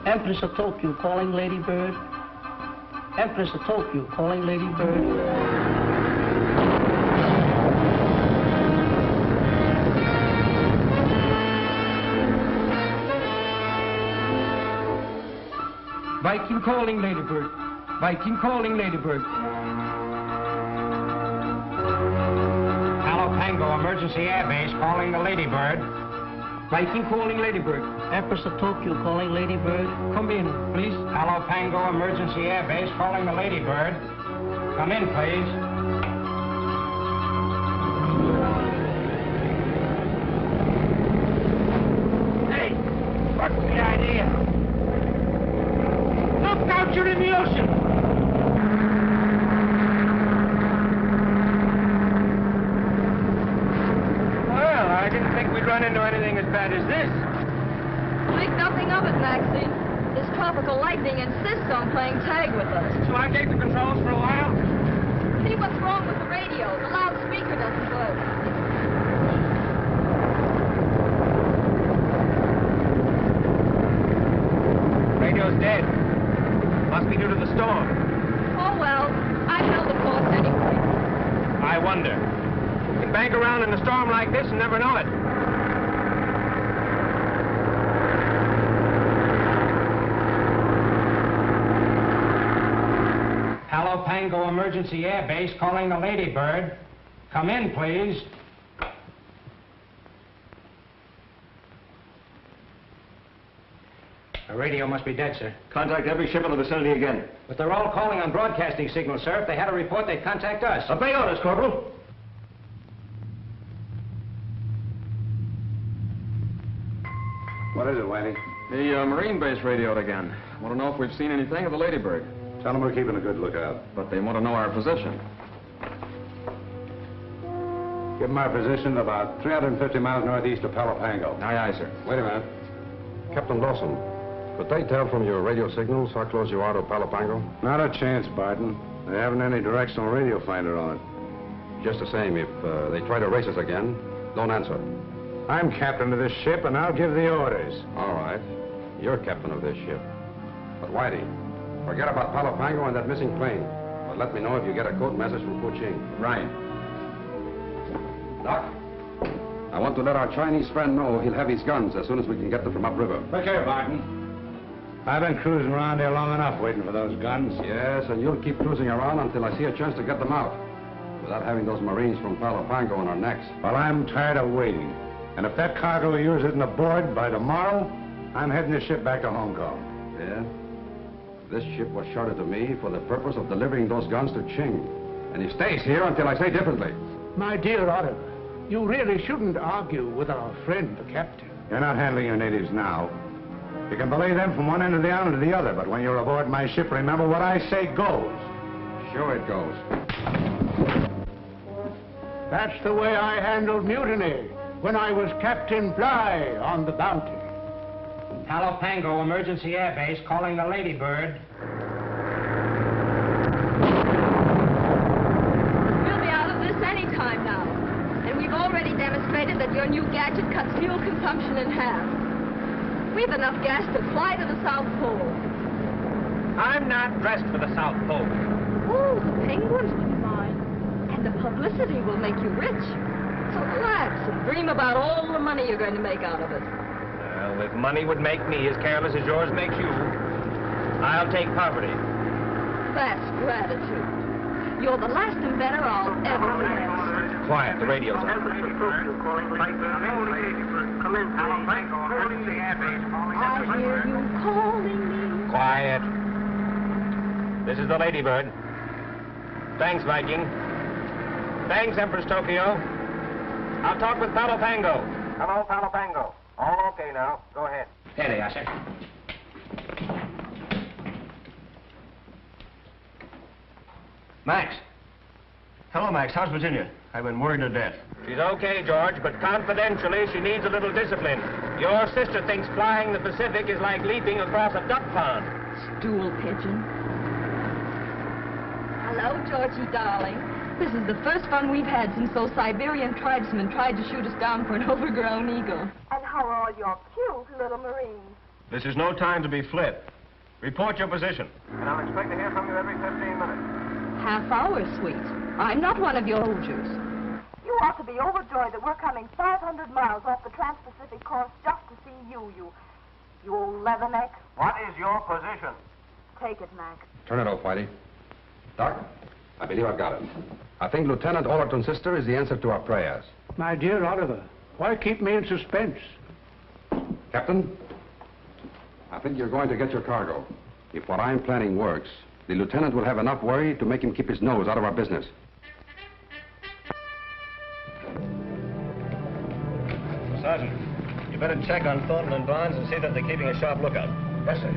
Empress of Tokyo calling Lady Bird. Empress of Tokyo calling Lady Bird. Viking calling Lady Bird. Viking calling Lady Bird. Palo Pango emergency airbase calling the Lady Bird. Viking calling Lady Bird. Empress of Tokyo calling Lady Bird. Come in, please. Palo Pango emergency airbase calling the Lady Bird. Come in, please. Hey, what's the idea? Look out, you're in the ocean. Well, I didn't think we'd run into anything as bad as this. Think nothing of it, Maxie. This tropical lightning insists on playing tag with us. So I gave the controls for a while? See what's wrong with the radio. The loudspeaker doesn't work. Radio's dead. Must be due to the storm. Oh, well. I held the course anyway. I wonder. You can bank around in a storm like this and never know it. Palo Pango emergency airbase calling the Lady Bird. Come in, please. The radio must be dead, sir. Contact every ship in the vicinity again. But they're all calling on broadcasting signals, sir. If they had a report, they'd contact us. Obey orders, Corporal. What is it, Whitey? The Marine base radioed again. Want to know if we've seen anything of the Lady Bird. Tell them we're keeping a good lookout. But they want to know our position. Give them our position about 350 miles northeast of Palo Pango. Aye, aye, sir. Wait a minute. Captain Dawson, could they tell from your radio signals how close you are to Palo Pango? Not a chance, Barton. They haven't any directional radio finder on it. Just the same, if they try to race us again, don't answer. I'm captain of this ship, and I'll give the orders. All right. You're captain of this ship. But Whitey, forget about Palo Pango and that missing plane. But let me know if you get a code message from Kuching. Right. Doc, I want to let our Chinese friend know he'll have his guns as soon as we can get them from upriver. Look here, Barton. I've been cruising around here long enough waiting for those guns. Yes, and you'll keep cruising around until I see a chance to get them out. Without having those Marines from Palo Pango on our necks. Well, I'm tired of waiting. And if that cargo of yours isn't aboard by tomorrow, I'm heading the ship back to Hong Kong. Yeah? This ship was chartered to me for the purpose of delivering those guns to Ching. And he stays here until I say differently. My dear Oliver, you really shouldn't argue with our friend, the captain. You're not handling your natives now. You can belay them from one end of the island to the other, but when you're aboard my ship, remember what I say goes. Sure it goes. That's the way I handled mutiny when I was Captain Bligh on the Bounty. Palo Pango Emergency Air Base calling the Lady Bird. We'll be out of this any time now. And we've already demonstrated that your new gadget cuts fuel consumption in half. We've enough gas to fly to the South Pole. I'm not dressed for the South Pole. Oh, the penguins wouldn't mind. And the publicity will make you rich. So relax and dream about all the money you're going to make out of it. Well, if money would make me as careless as yours makes you, I'll take poverty. That's gratitude. You're the last inventor I'll ever finance. Quiet, the radio's on. I hear you calling me. Quiet. This is the Lady Bird. Thanks, Viking. Thanks, Empress Tokyo. I'll talk with Palo Pango. Hello, Palo Pango. All okay now. Go ahead. There they are, sir. Max. Hello, Max. How's Virginia? I've been worried to death. She's okay, George, but confidentially, she needs a little discipline. Your sister thinks flying the Pacific is like leaping across a duck pond. Stool pigeon. Hello, Georgie, darling. This is the first fun we've had since those Siberian tribesmen tried to shoot us down for an overgrown eagle. And how are all your cute little Marines? This is no time to be flip. Report your position. And I'll expect to hear from you every 15 minutes. Half hour, sweet. I'm not one of your soldiers. You ought to be overjoyed that we're coming 500 miles off the Trans-Pacific course just to see you, you old leatherneck. What is your position? Take it, Mac. Turn it off, Whitey. Doc, I believe I've got it. I think Lieutenant Allerton's sister is the answer to our prayers. My dear Oliver, why keep me in suspense? Captain, I think you're going to get your cargo. If what I'm planning works, the lieutenant will have enough worry to make him keep his nose out of our business. Sergeant, you better check on Thornton and Barnes and see that they're keeping a sharp lookout. Yes, sir.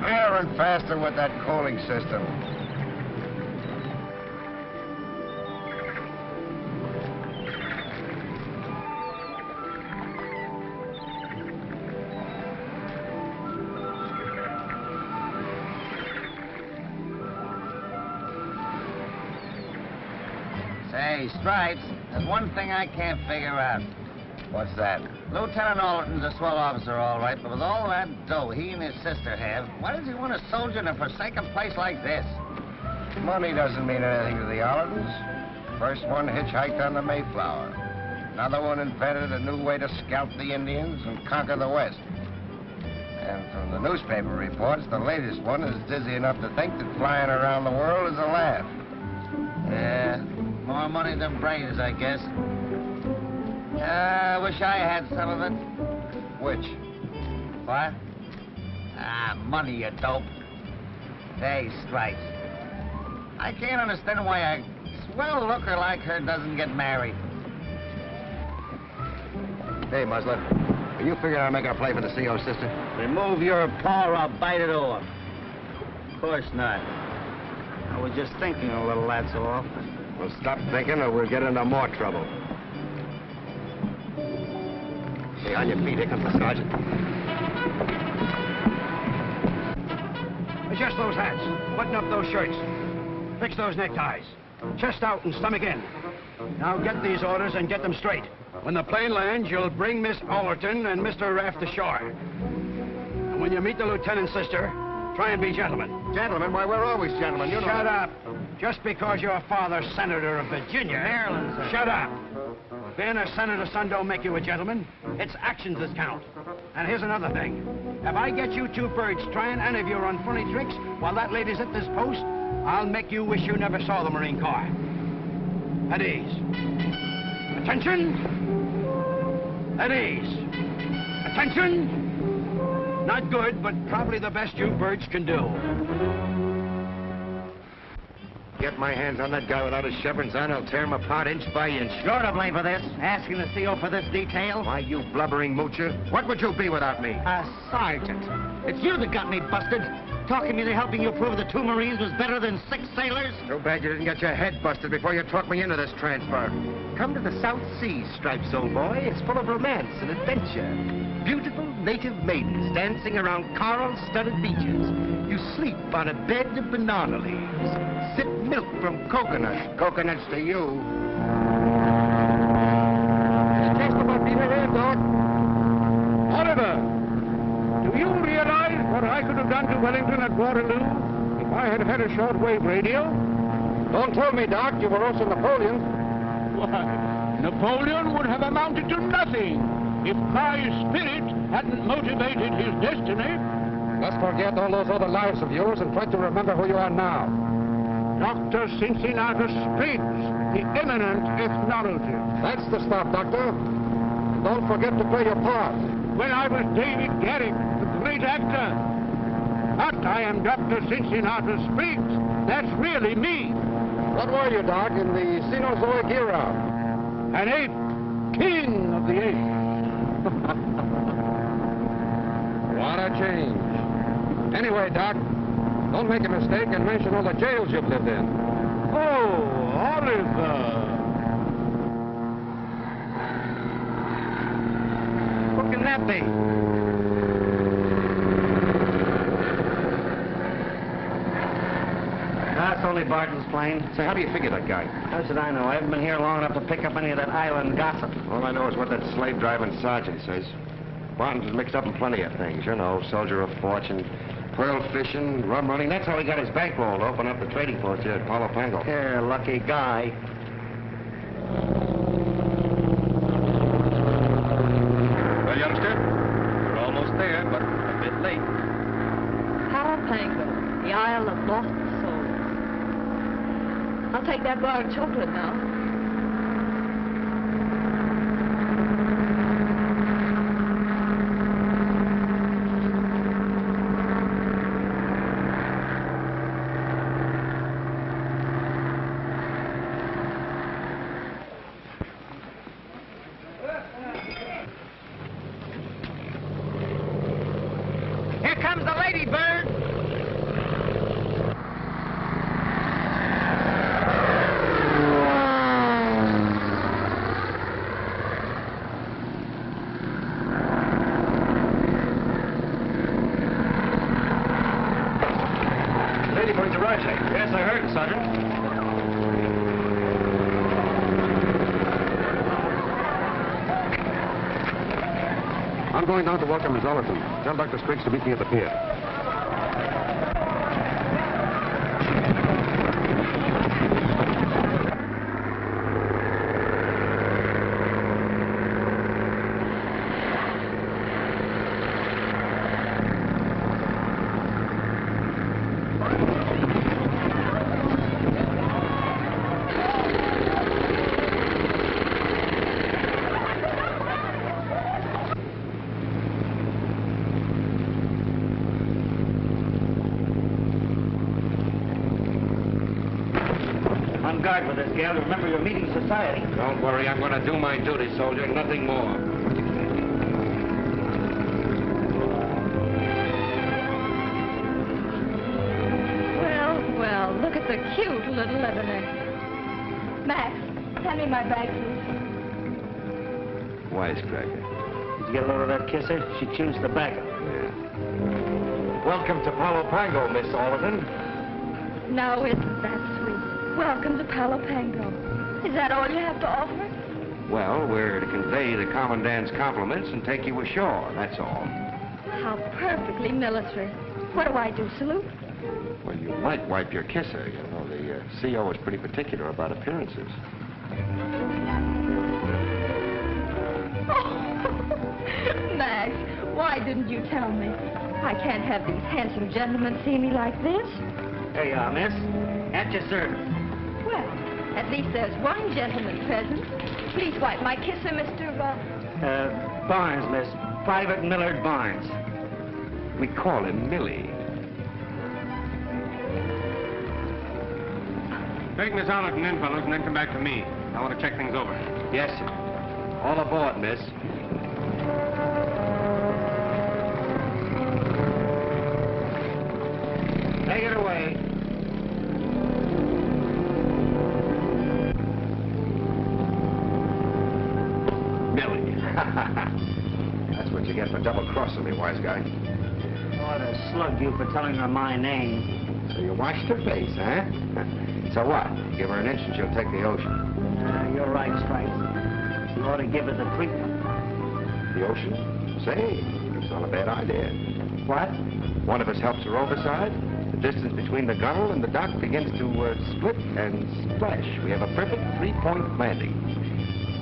Higher and faster with that coaling system. Say, Stripes, there's one thing I can't figure out. What's that? Lieutenant Allerton's a swell officer, all right, but with all that dough he and his sister have, why does he want to soldier in a forsaken place like this? Money doesn't mean anything to the Allertons. First one hitchhiked on the Mayflower. Another one invented a new way to scalp the Indians and conquer the West. And from the newspaper reports, the latest one is dizzy enough to think that flying around the world is a laugh. Yeah, more money than brains, I guess. I wish I had some of it. Which? What? Ah, money, you dope. Hey, Stripes. I can't understand why a swell looker like her doesn't get married. Hey, Muslin, are you figuring out making a play for the CO, sister? Remove your paw or I'll bite it off. Of course not. I was just thinking a little, that's all. Well, stop thinking or we'll get into more trouble. Hey, on your feet, here comes the sergeant. Adjust those hats. Button up those shirts. Fix those neckties. Chest out and stomach in. Now get these orders and get them straight. When the plane lands, you'll bring Miss Allerton and Mr. Raft ashore. And when you meet the lieutenant's sister, try and be gentlemen. Gentlemen? Why, we're always gentlemen. You know. Shut up. Just because your father's senator of Virginia. Maryland, sir. Shut up. Being a senator's son don't make you a gentleman. It's actions that count. And here's another thing. If I get you two birds trying any of your unfunny tricks while that lady's at this post, I'll make you wish you never saw the Marine Corps. At ease. Attention! At ease. Attention! Not good, but probably the best you birds can do. Get my hands on that guy without his chevrons on, I'll tear him apart inch by inch. You're to blame for this. Asking the CO for this detail. Why, you blubbering moocher? What would you be without me? Sergeant. It's you that got me busted. Talking me into helping you prove the 2 Marines was better than 6 sailors. Too bad you didn't get your head busted before you talked me into this transfer. Come to the South Seas, Stripes, old boy. It's full of romance and adventure. Beautiful native maidens dancing around coral-studded beaches. You sleep on a bed of banana leaves. Sip milk from coconuts. Coconuts to you. Just about being around, Doc. Oliver, do you realize what I could have done to Wellington at Waterloo if I had had a shortwave radio? Don't tell me, Doc, you were also Napoleon. Why, Napoleon would have amounted to nothing if my spirit hadn't motivated his destiny. Let's forget all those other lives of yours and try to remember who you are now. Dr. Cincinnatus Spriggs, the eminent ethnologist. That's the stuff, Doctor. Don't forget to play your part. When I was David Garrick, the great actor. But I am Dr. Cincinnatus Spriggs. That's really me. What were you, Doc, in the Cenozoic era? An ape, king of the apes. What a change. Anyway, Doc, don't make a mistake and mention all the jails you've lived in. Oh, Oliver. What can that be? That's only Barton's plane. Say, how do you figure that guy? How should I know? I haven't been here long enough to pick up any of that island gossip. All I know is what that slave-driving sergeant says. Barton's mixed up in plenty of things, you know, soldier of fortune, pearl fishing, rum running. That's how he got his bankroll to open up the trading post here at Palo Pango. Yeah, lucky guy. Well, youngster, we're almost there, but a bit late. Palo Pango, the Isle of Lost Souls. I'll take that bar of chocolate now. Here comes the Lady Bird. Lady Bird's arrived, sir. Yes, I heard, Sergeant. I'm going down to welcome Miss Allerton. Tell Dr. Spriggs to meet me at the pier. On guard with this gal. Remember your meeting society. Don't worry, I'm going to do my duty, soldier, nothing more. Well, well, look at the cute little leatherneck. Max, hand me my bag, please. Wisecracker. Did you get a load of that kisser? She chews tobacco. Yeah. Welcome to Palo Pango, Miss Allerton. Now, isn't that sweet? Welcome to Palo Pango. Is that all you have to offer? Well, we're to convey the Commandant's compliments and take you ashore, that's all. How perfectly military. What do I do, salute? Well, you might wipe your kisser. You know, the CO is pretty particular about appearances. Oh, Max, Why didn't you tell me? I can't have these handsome gentlemen see me like this. There you are, miss. At your service. Well, at least there's one gentleman present. Please wipe my kisser, Mr. Barnes, miss. Private Millard Barnes. We call him Millie. Take Miss Allerton in, fellows, and then come back to me. I want to check things over. Yes, sir. All aboard, miss. Take it away. Millie. That's what you get for double-crossing me, wise guy. What a slug you for telling her my name. So you washed her face, huh? So what? Give her an inch and she'll take the ocean. You're right, Stripes. You ought to give her the treatment. The ocean? Say, it's not a bad idea. What? One of us helps her overside. The distance between the gunnel and the dock begins to split and splash. We have a perfect three-point landing.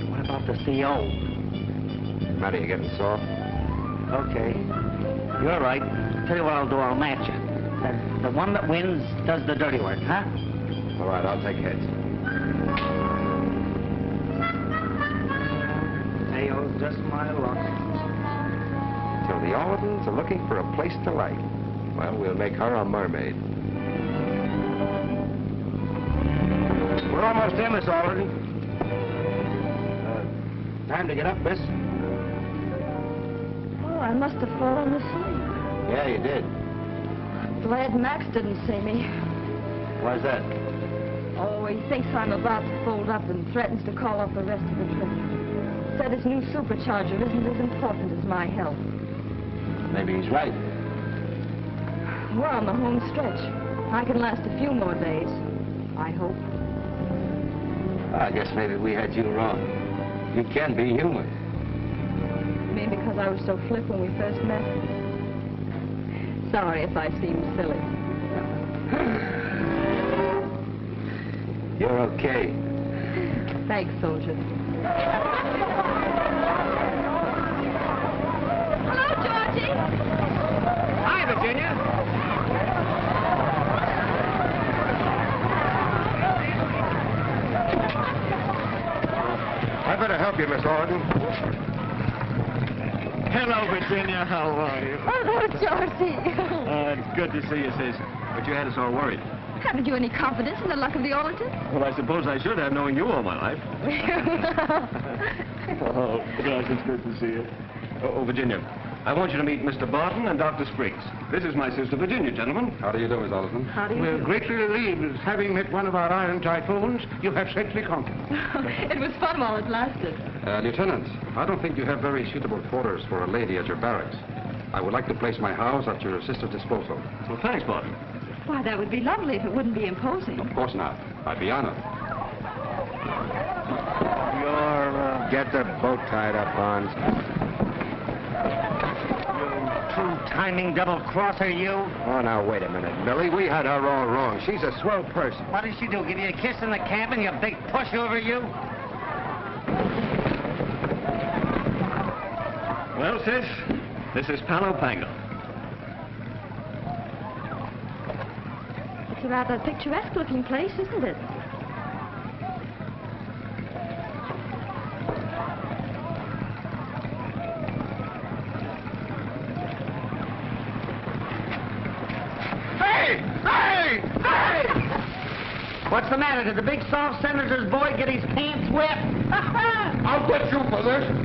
What about the CO? Matty, you getting soft? Okay. You're right. Tell you what I'll do. I'll match you. The one that wins does the dirty work, huh? All right, I'll take heads. Theo's just my luck. So the Allertons are looking for a place to light. Well, we'll make her a mermaid. We're almost in, Miss Allerton. Time to get up, miss. Oh, I must have fallen asleep. Yeah, you did. Glad Max didn't see me. Why's that? Oh, he thinks I'm about to fold up and threatens to call off the rest of the trip. Said his new supercharger isn't as important as my health. Maybe he's right. We're on the home stretch. I can last a few more days, I hope. I guess maybe we had you wrong. You can be human. You mean because I was so flip when we first met? Sorry if I seemed silly. You're okay. Thanks, soldier. Hello, Georgie. Hi, Virginia. I better help you, Miss Allerton. Hello, Virginia. How are you? Hello, Georgie. It's good to see you, sis. But you had us all worried. Haven't you any confidence in the luck of the Allertons? Well, I suppose I should have, knowing you all my life. Oh, gosh, it's good to see you. Oh, Virginia, I want you to meet Mr. Barton and Dr. Spriggs. This is my sister, Virginia, gentlemen. How do you do, Miss Allerton? How do you We're do? greatly relieved. Having met one of our iron typhoons, you have safely conquered. It was fun while it lasted. Lieutenant, I don't think you have very suitable quarters for a lady at your barracks. I would like to place my house at your sister's disposal. Well, thanks, Barton. Why, that would be lovely if it wouldn't be imposing. Of course not. I'd be honored. Get the boat tied up, Barnes. Two-timing double-crosser, you. Oh, now, wait a minute, Millie. We had her all wrong. She's a swell person. What did she do? Give you a kiss in the cabin, you big pushover, you? Well, sis, this is Palo Pango. It's a rather picturesque-looking place, isn't it? What's the matter? Did the big soft senator's boy get his pants wet? I'll get you for this.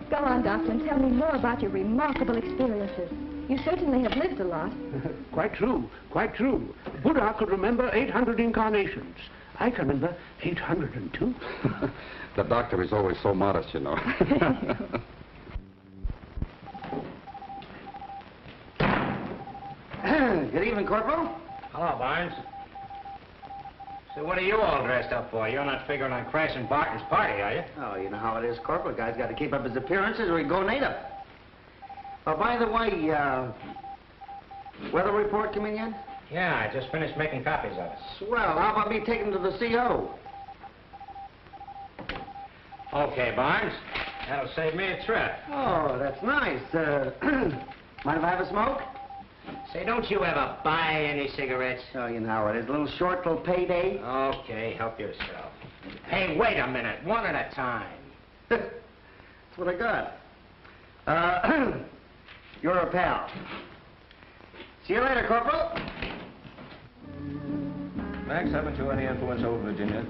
Go on, Doctor, and tell me more about your remarkable experiences. You certainly have lived a lot. Quite true, quite true. Buddha could remember 800 incarnations. I can remember 802. The doctor is always so modest, you know. Good evening, Corporal. Hello, Barnes. So what are you all dressed up for? You're not figuring on crashing Barton's party, are you? Oh, you know how it is, Corporal. Guy's got to keep up his appearances or he'd go native. Oh, by the way, weather report come in yet? Yeah, I just finished making copies of it. Swell. How about me taking to the CO? Okay, Barnes. That'll save me a trip. Oh, that's nice. Mind if I have a smoke? Say, don't you ever buy any cigarettes? Oh, you know how it is. A little short till payday. Okay, help yourself. Hey, wait a minute. One at a time. That's what I got. You're a pal. See you later, Corporal. Max, haven't you any influence over Virginia?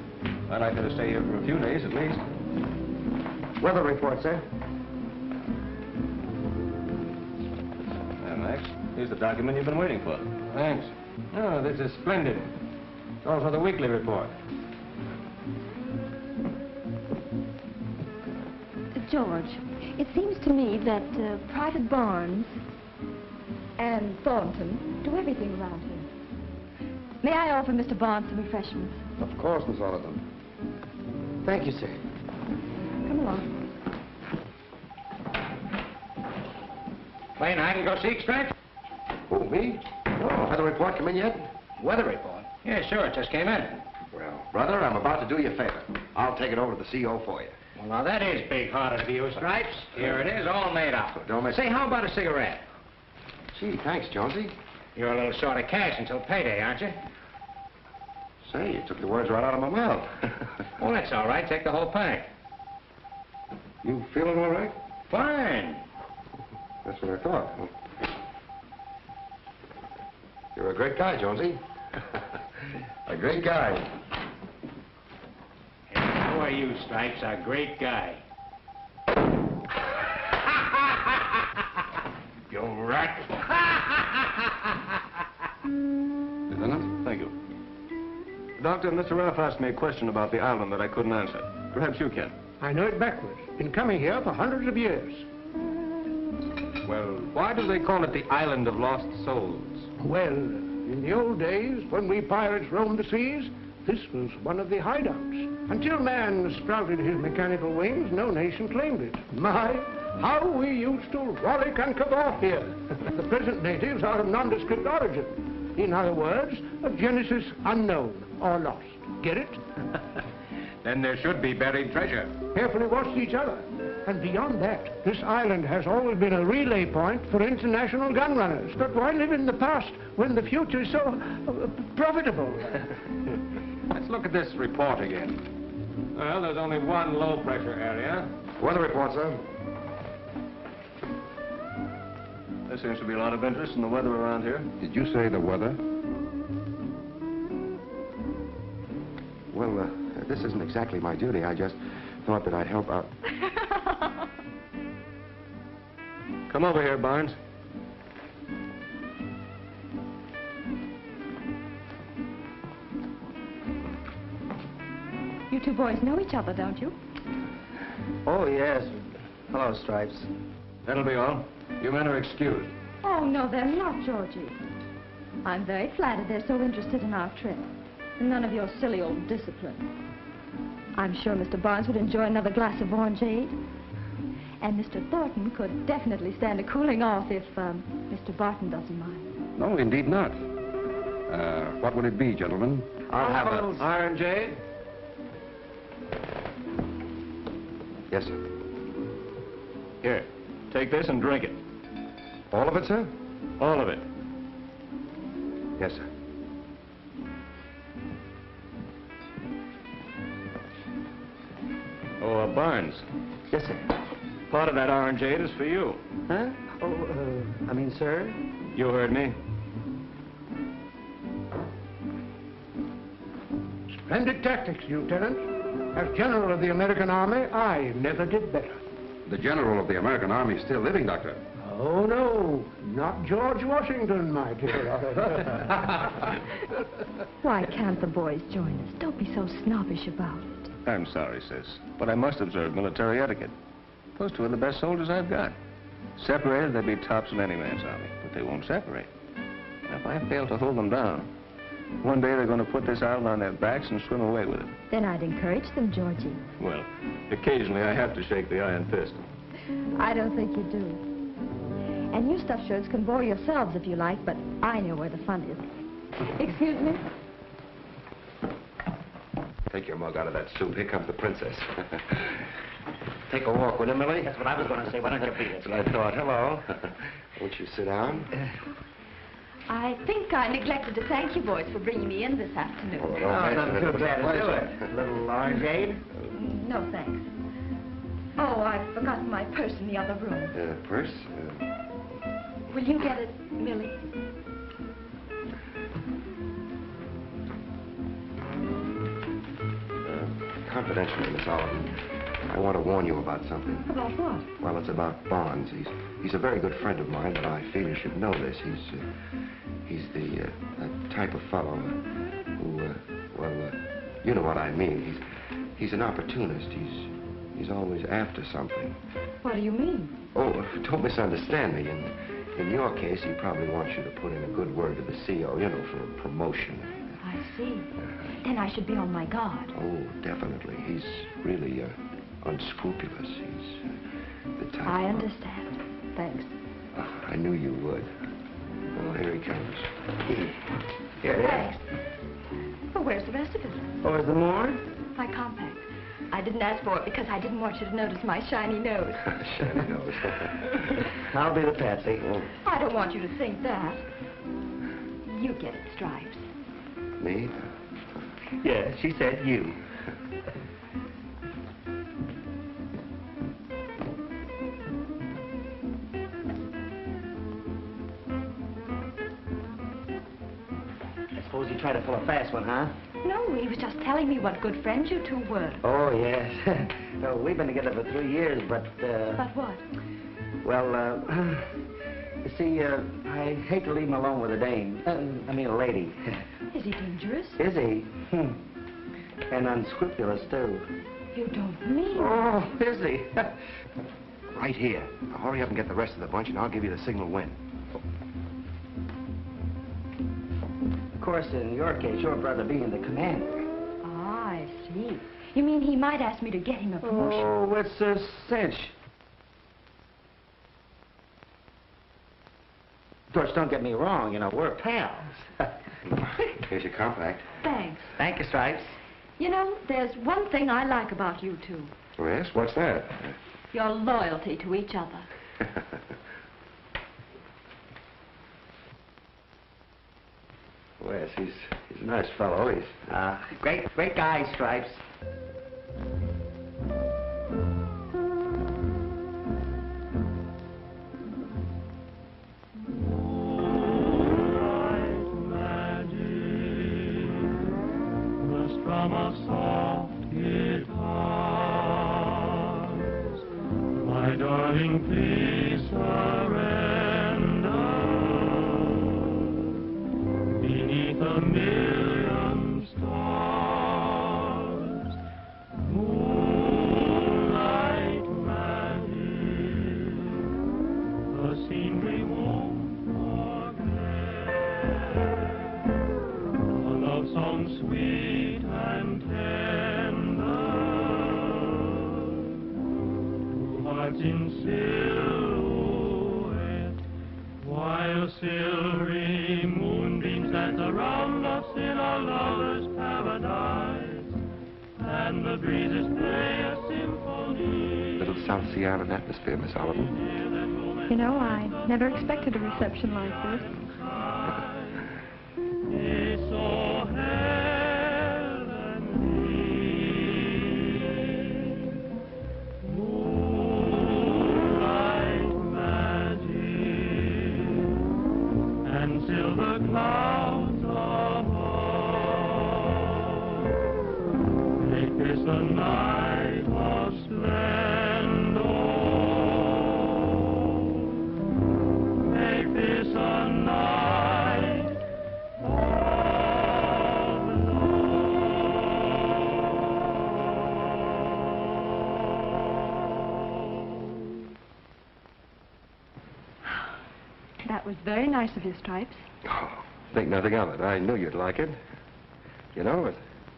I'd like her to stay here for a few days at least. Weather report, sir. There, Max. Here's the document you've been waiting for. Thanks. Oh, this is splendid. It's also the weekly report. George, it seems to me that Private Barnes and Thornton do everything around here. May I offer Mr. Barnes some refreshments? Of course, Miss Allerton. Thank you, sir. Come along. Wayne, I can go seek stripes? Who, me? Oh, weather report come in yet? Weather report? Yeah, sure, it just came in. Well, brother, I'm about to do you a favor. I'll take it over to the CO for you. Well, now that is big-hearted of you, Stripes. Here it is, all made up. Don't miss. Say, how about a cigarette? Gee, thanks, Jonesy. You're a little short of cash until payday, aren't you? Say, you took the words right out of my mouth. Well, that's all right. Take the whole pack. You feeling all right? Fine. That's what I thought. You're a great guy, Jonesy. A great guy. And so are you, Stripes, a great guy. You rat. Lieutenant? Thank you. Doctor, Mr. Raft asked me a question about the island that I couldn't answer. Perhaps you can. I know it backwards. Been coming here for hundreds of years. Well, why do they call it the Island of Lost Souls? Well, in the old days, when we pirates roamed the seas, this was one of the hideouts. Until man sprouted his mechanical wings, no nation claimed it. My, how we used to rollick and cavork here. The present natives are of nondescript origin. In other words, of genesis unknown or lost. Get it? Then there should be buried treasure. Carefully watched each other. And beyond that, this island has always been a relay point for international gun runners. But why live in the past when the future is so profitable? Let's look at this report again. Well, there's only one low-pressure area. Weather report, sir. There seems to be a lot of interest in the weather around here. Did you say the weather? Well, this isn't exactly my duty. I just thought that I'd help out. Come over here, Barnes. You two boys know each other, don't you? Oh, yes. Hello, Stripes. That'll be all. You men are excused. Oh, no, they're not, Georgie. I'm very flattered they're so interested in our trip. And none of your silly old discipline. I'm sure Mr. Barnes would enjoy another glass of orangeade. And Mr. Thornton could definitely stand a cooling off if Mr. Barton doesn't mind. No, indeed not. What would it be, gentlemen? I'll have an orangeade. Yes, sir. Here, take this and drink it. All of it, sir? All of it. Yes, sir. Oh, Barnes. Yes, sir. Part of that orangeade is for you. Huh? Oh, I mean, sir? You heard me. Splendid tactics, Lieutenant. As General of the American Army, I never did better. The General of the American Army is still living, Doctor. Oh, no. Not George Washington, my dear. Why can't the boys join us? Don't be so snobbish about it. I'm sorry, sis, but I must observe military etiquette. Those two are the best soldiers I've got. Separated, they'd be tops in any man's army, but they won't separate. If I fail to hold them down, one day they're going to put this island on their backs and swim away with it. Then I'd encourage them, Georgie. Well, occasionally I have to shake the iron fist. I don't think you do. And you stuffed shirts can bore yourselves if you like, but I know where the fun is. Excuse me? Take your mug out of that soup. Here comes the princess. Take a walk, will you, Millie? That's what I was going to say. Why don't you be here? That's what I thought. Hello. Won't you sit down? I think I neglected to thank you boys for bringing me in this afternoon. Oh, Nothing too bad to do it. A little orangeade? No, thanks. Oh, I've forgotten my purse in the other room. Purse? Will you get it, Millie? Confidentially, Miss Allerton, I want to warn you about something. About what? Well, it's about Bonds. He's a very good friend of mine, but I feel you should know this. He's the type of fellow who, you know what I mean. He's an opportunist. He's always after something. What do you mean? Oh, don't misunderstand me. In your case, he probably wants you to put in a good word to the CO, you know, for a promotion. I see. Then I should be on my guard. Oh, definitely. He's really unscrupulous. He's the type. I understand. Thanks. I knew you would. Oh, here he comes. Here it is. Thanks. Well, where's the rest of it? Oh, is there more? My compact. I didn't ask for it because I didn't want you to notice my shiny nose. Shiny nose. I'll be the patsy. I don't want you to think that. You get it, Stripes. Me? Yeah, she said you. I suppose you tried to pull a fast one, huh? No, he was just telling me what good friends you two were. Oh, yes. No, we've been together for 3 years, but, But what? Well, you see, I hate to leave him alone with a dame. I mean, a lady. Is he dangerous? Is he? And unscrupulous, too. You don't mean... Oh, is he? Right here. Now, hurry up and get the rest of the bunch, and I'll give you the signal when. Of course, in your case, your brother being the commander. Ah, I see. You mean he might ask me to get him a promotion? Oh, it's a cinch. Of course, don't get me wrong, you know, we're pals. Here's your compact. Thanks. Thank you, Stripes. You know, there's one thing I like about you two. Oh, yes? What's that? Your loyalty to each other. Well, yes, he's a nice fellow. He's... Great guy, Stripes. Strum of soft guitars, my darling, please surrender. Beneath a million stars, moonlight magic, the scene we won't forget, a love song sweet and tender, two hearts in silhouette, while silvery moonbeams dance around us in a lover's paradise, and the breezes play a symphony. Little South Sea Island atmosphere, Miss Oliver. You know, I never expected a reception like this. It's so heavenly, moonlight magic, and silver clouds above, make this a night of splendor, make this a night of love. That was very nice of you, Stripes. Oh, think nothing of it. I knew you'd like it. You know, it's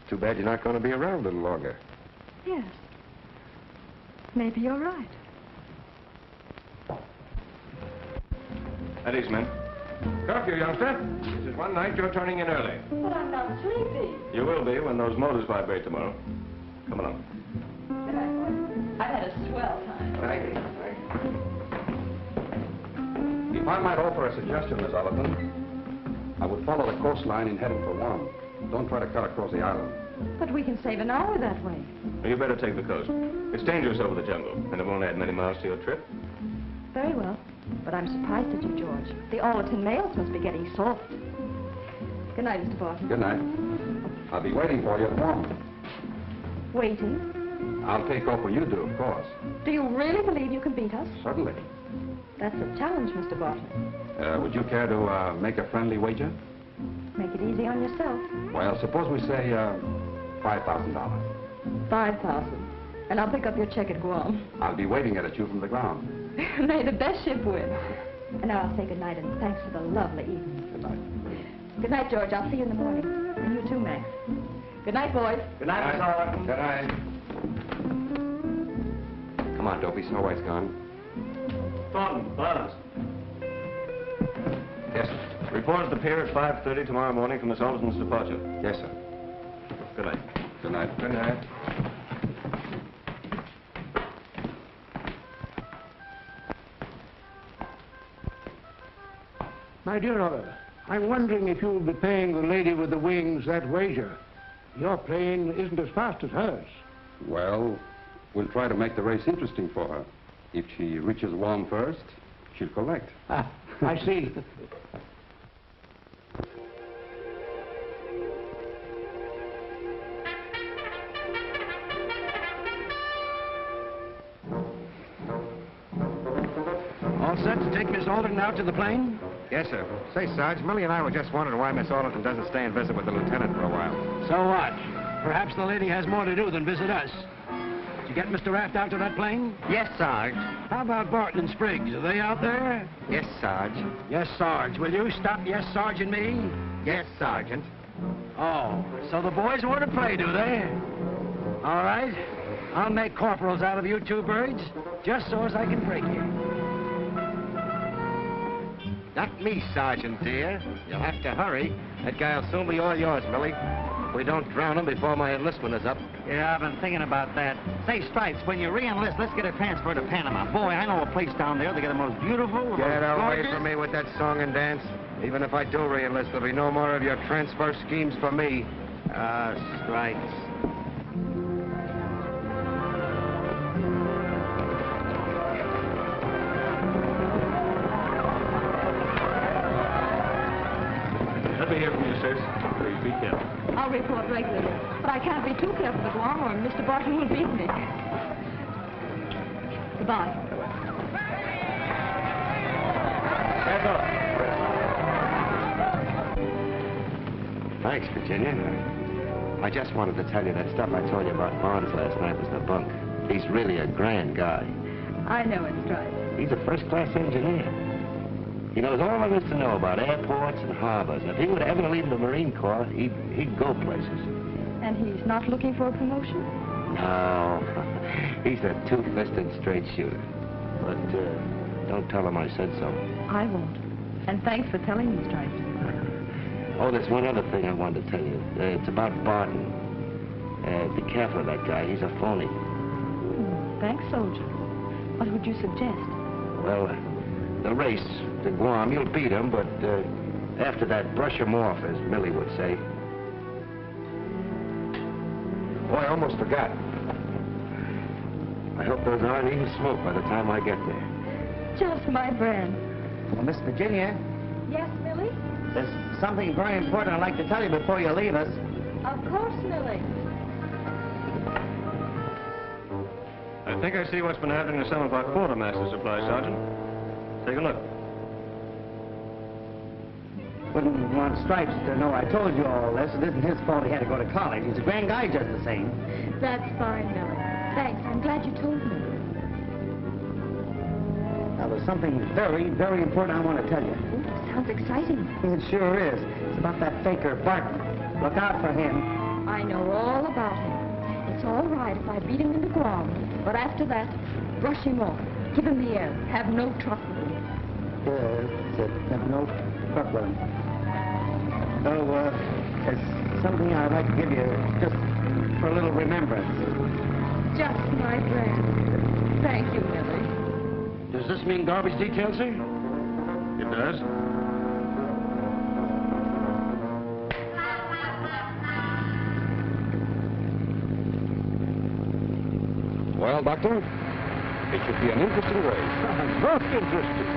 too bad you're not going to be around a little longer. Yes. Maybe you're right. At ease, men. Curfew, youngster. This is one night you're turning in early. But I'm not sleepy. You will be when those motors vibrate tomorrow. Come along. Good night, boys. I've had a swell time. Thank you. If I might offer a suggestion, Miss Allerton, I would follow the coastline in heading for Guam. Don't try to cut across the island. But we can save an hour that way. Well, you better take the coast. It's dangerous over the jungle, and it won't add many miles to your trip. Very well. But I'm surprised at you, George. The Allerton mails must be getting soft. Good night, Mr. Barton. Good night. I'll be waiting for you at Guam. Waiting? I'll take off when you do, of course. Do you really believe you can beat us? Certainly. That's a challenge, Mr. Barton. Would you care to make a friendly wager? Make it easy on yourself. Well, suppose we say $5,000. $5,000. And I'll pick up your check at Guam. I'll be waving it at you from the ground. May the best ship win. And now I'll say good night and thanks for the lovely evening. Good night. Good night, George. I'll see you in the morning. And you too, Max. Good night, boys. Good night, Miss Oliver. Good night. Come on, Dopey. Snow White's gone. Thornton, Barnes. Yes, sir. Report at the pier at 5:30 tomorrow morning for Miss Alderton's departure. Yes, sir. Good night. Good night. Good night. My dear Oliver, I'm wondering if you'll be paying the lady with the wings that wager. Your plane isn't as fast as hers. Well, we'll try to make the race interesting for her. If she reaches Guam first, she'll collect. Ah, I see. All set to take Miss Allerton out to the plane? Yes, sir. Say, Sarge, Millie and I were just wondering why Miss Allerton doesn't stay and visit with the lieutenant for a while. So what? Perhaps the lady has more to do than visit us. Did you get Mr. Raft out to that plane? Yes, Sarge. How about Barton and Spriggs? Are they out there? Yes, Sarge. Yes, Sarge. Will you stop yes, Sarge and me? Yes, Sergeant. Oh, so the boys want to play, do they? All right. I'll make corporals out of you two birds, just so as I can break you. Not me, Sergeant, dear. You'll have to hurry. That guy'll soon be all yours, Millie. If we don't drown him before my enlistment is up. Yeah, I've been thinking about that. Say, Stripes, when you re-enlist, let's get a transfer to Panama. Boy, I know a place down there. They get the most beautiful... Get away gorgeous... from me with that song and dance. Even if I do re-enlist, there'll be no more of your transfer schemes for me. Stripes. Let me hear from you, sirs. Please be careful. I'll report regularly. But I can't be too careful at Guam or Mr. Barton will beat me. Goodbye. Hands off. Thanks, Virginia. I just wanted to tell you that stuff I told you about Barnes last night was the bunk. He's really a grand guy. I know it, Stripes. He's a first-class engineer. He knows all there is to know about airports and harbors. If he were ever to leave the Marine Corps, he'd go places. And he's not looking for a promotion? No. He's a two-fisted straight shooter. But don't tell him I said so. I won't. And thanks for telling me, Stripes. Oh, there's one other thing I wanted to tell you. It's about Barton. Be careful of that guy. He's a phony. Thanks, soldier. What would you suggest? Well, the race to Guam, you'll beat him, but after that, brush him off, as Millie would say. Oh, I almost forgot. I hope those aren't even smoke by the time I get there. Just my brand. Well, Miss Virginia, Yes, Millie? there's something very important I'd like to tell you before you leave us. Of course, Millie. I think I see what's been happening to some of our quartermaster supplies, Sergeant. Take a look. Wouldn't want Stripes to know I told you all this. It isn't his fault he had to go to college. He's a grand guy just the same. That's fine, Millie. Thanks. I'm glad you told me. Now, there's something very, very important I want to tell you. Ooh, sounds exciting. It sure is. It's about that faker, Barton. Look out for him. I know all about him. It's all right if I beat him into Guam. But after that, brush him off. Give him the air. Have no truck with him. Have no truck with him. So, there's something I'd like to give you just for a little remembrance. Just my friend. Thank you, Millie. Does this mean garbage detail, sir? It does. Well, Doctor, it should be an interesting race. Most interesting.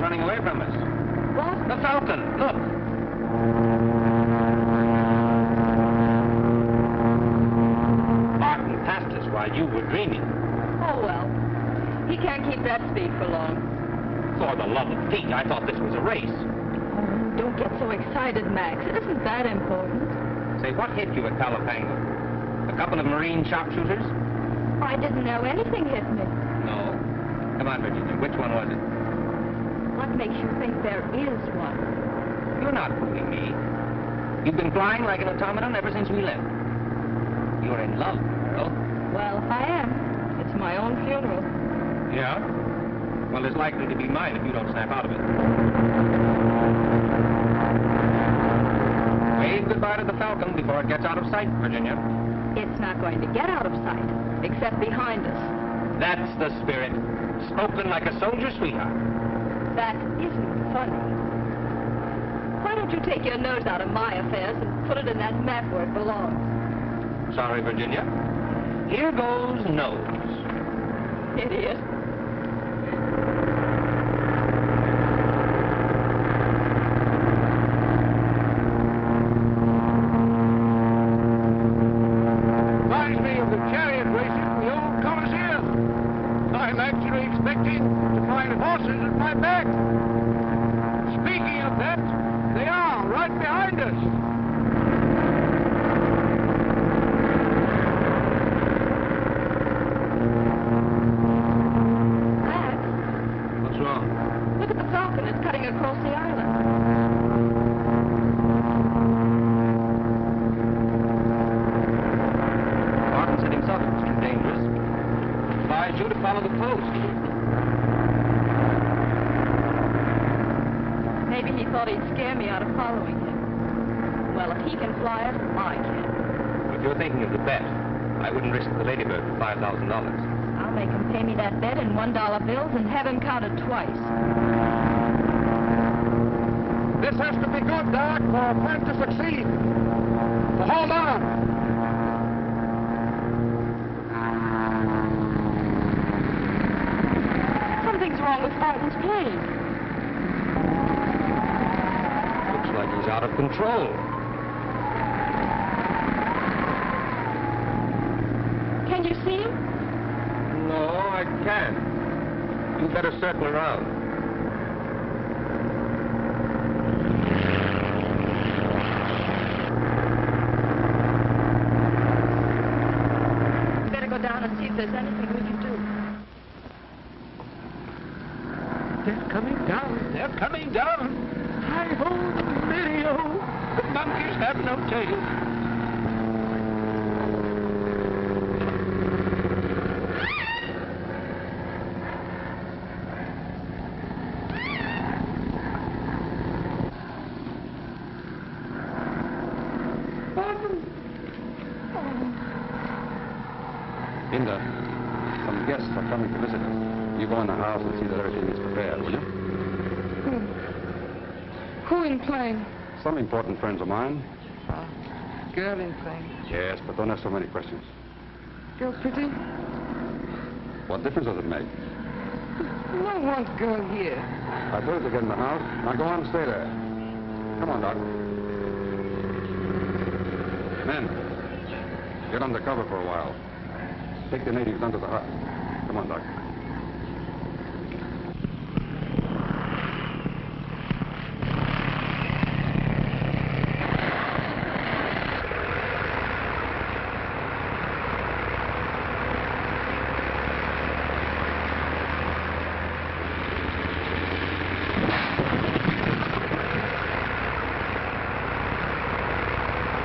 Running away from us. What? The Falcon. Look. Barton passed us while you were dreaming. Oh, well. He can't keep that speed for long. For the love of Pete, I thought this was a race. Oh, don't get so excited, Max. It isn't that important. Say, what hit you at Palo Pango? A couple of Marine sharpshooters? I didn't know anything hit me. No. Come on, Virginia. Which one was it? What makes you think there is one? You're not fooling me. You've been flying like an automaton ever since we left. You're in love, girl. Well, I am. It's my own funeral. Yeah? Well, it's likely to be mine if you don't snap out of it. Wave goodbye to the Falcon before it gets out of sight, Virginia. It's not going to get out of sight, except behind us. That's the spirit. Spoken like a soldier sweetheart. That isn't funny. Why don't you take your nose out of my affairs and put it in that map where it belongs? Sorry, Virginia. Here goes nose. Idiot. Reminds me of the chariot races in the old Colosseum. I'm actually expecting to find horses at my back. Speaking of that, they are right behind us. Look at the Falcon. It's cutting across the island. Barton said himself it was too dangerous. Advised you to follow the coast. Maybe he thought he'd scare me out of following him. Well, if he can fly it, I can. If you're thinking of the bet, I wouldn't risk the Ladybird for $5,000. I'll make him pay me that bet in $1 bills and have him counted twice. This has to be good, Doc, for our plan to succeed. So hold on. Something's wrong with Barton's plane. Looks like he's out of control. Can't you see him? No, I can't. You better circle around. Better go down and see if there's anything we can do. They're coming down. They're coming down. Hi-ho, Mario. The monkeys have no tail. Linda, some guests are coming to visit us. You go in the house and see that everything is prepared, will you? Who in plane? Some important friends of mine. Girl in plane. Yes, but don't ask so many questions. Girl pretty? What difference does it make? No one girl here. I told you to get in the house. Now go on and stay there. Come on, Doc. Men, get under cover for a while. Take the natives under the hut. Come on, Doc.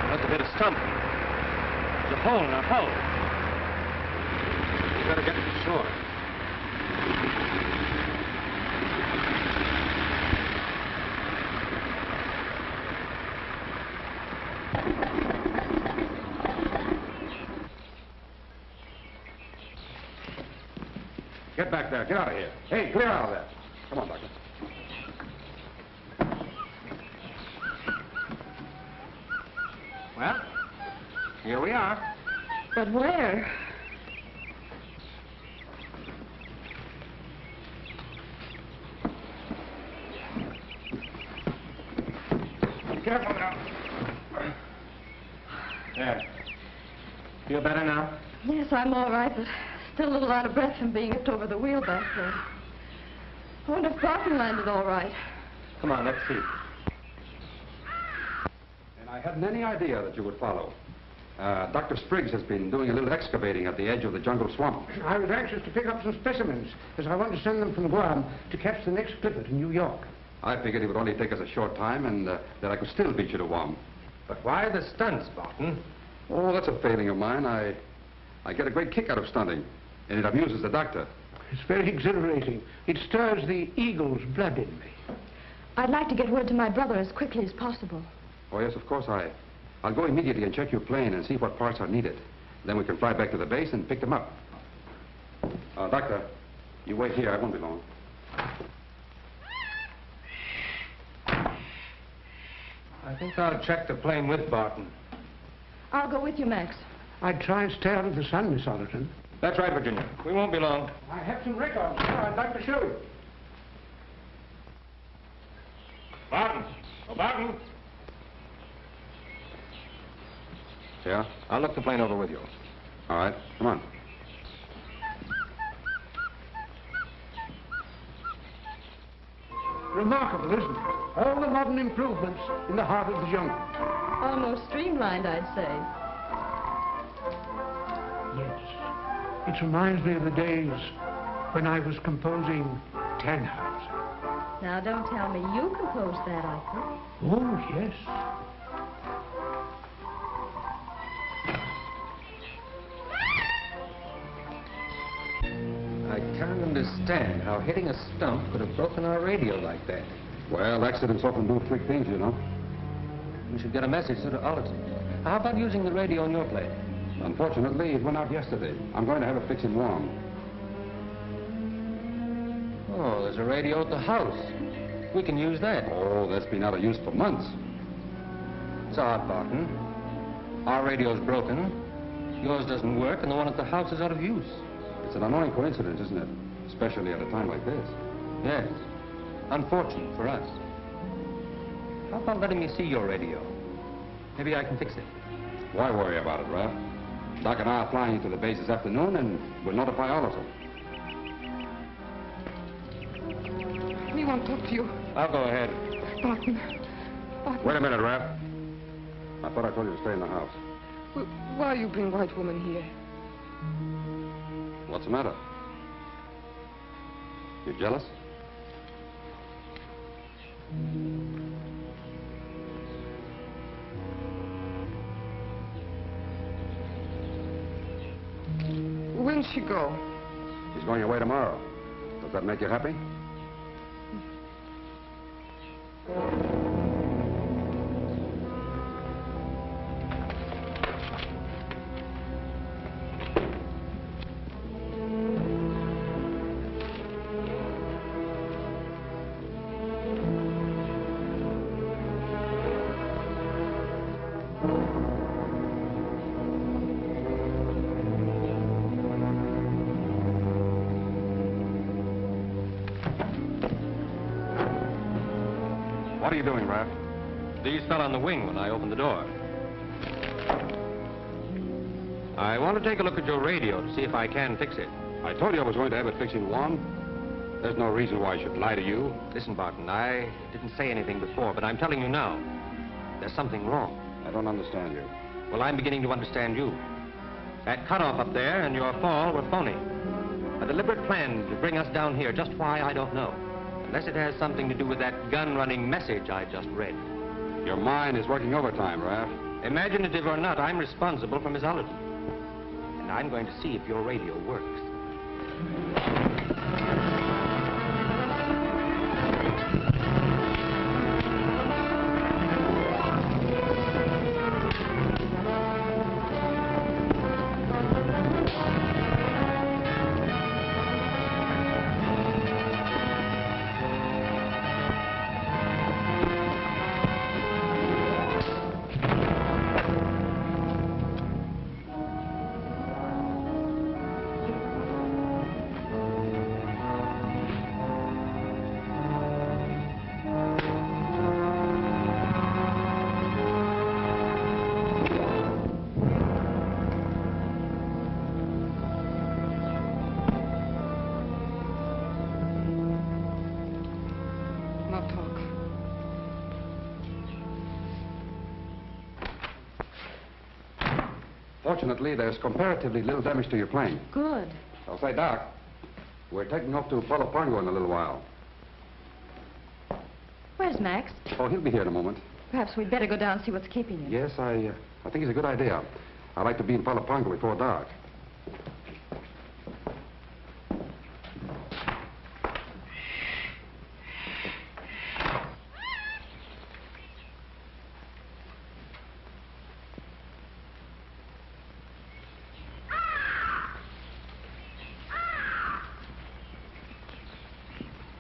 Must have hit a stump. There's a hole in our hull. We better get to shore. Get back there. Get out of here. Hey, clear out of there. Come on, Doctor. Well, here we are. But where? Careful now. There. Feel better now? Yes, I'm all right, but still a little out of breath from being whipped over the wheel back there. I wonder if Barton landed all right. Come on, let's see. And I hadn't any idea that you would follow. Dr. Spriggs has been doing a little excavating at the edge of the jungle swamp. I was anxious to pick up some specimens, as I want to send them from Guam to catch the next clipper to New York. I figured it would only take us a short time and that I could still beat you to Guam. But why the stunts, Barton? Oh, that's a failing of mine. I get a great kick out of stunting, and it amuses the doctor. It's very exhilarating. It stirs the eagle's blood in me. I'd like to get word to my brother as quickly as possible. Oh, yes, of course. I'll go immediately and check your plane and see what parts are needed. Then we can fly back to the base and pick them up. Doctor, you wait here. I won't be long. I think I'll check the plane with Barton. I'll go with you, Max. I'd try and stay out of the sun, Miss Allerton. That's right, Virginia. We won't be long. I have some records here I'd like to show you. Barton! Oh, Barton! Yeah? I'll look the plane over with you. All right. Come on. Remarkable, isn't it? All the modern improvements in the heart of the jungle. Almost streamlined, I'd say. Yes. It reminds me of the days when I was composing Tannhauser. Now, don't tell me you composed that opera. Oh, yes. I can't understand how hitting a stump could have broken our radio like that. Well, accidents often do freak things, you know. We should get a message to Allerton. How about using the radio on your plane? Unfortunately, it went out yesterday. I'm going to have it fixed in Guam. Oh, there's a radio at the house. We can use that. Oh, that's been out of use for months. It's odd, Barton. Our radio's broken. Yours doesn't work, and the one at the house is out of use. It's an annoying coincidence, isn't it? Especially at a time like this. Yes. Unfortunate for us. How about letting me see your radio? Maybe I can fix it. Why worry about it, Ralph? Doc and I are flying into the base this afternoon, and we'll notify Oliver. We want to talk to you. I'll go ahead. Barton. Wait a minute, Raft. I thought I told you to stay in the house. Why you bring white woman here? What's the matter? You jealous? When'll she go? She's going away tomorrow. Does that make you happy? What are you doing, Raft? These fell on the wing when I opened the door. I want to take a look at your radio to see if I can fix it. I told you I was going to have it fixed in Guam. There's no reason why I should lie to you. Listen, Barton, I didn't say anything before, but I'm telling you now. There's something wrong. I don't understand you. Well, I'm beginning to understand you. That cutoff up there and your fall were phony. A deliberate plan to bring us down here. Just why, I don't know. Unless it has something to do with that gun-running message I just read. Your mind is working overtime, Raft. Imaginative or not, I'm responsible for Miss Allerton. And I'm going to see if your radio works. Fortunately, there's comparatively little damage to your plane. Good. I'll say, Doc, we're taking off to Palo Pango in a little while. Where's Max? Oh, he'll be here in a moment. Perhaps we'd better go down and see what's keeping him. Yes, I think it's a good idea. I'd like to be in Palo Pango before dark.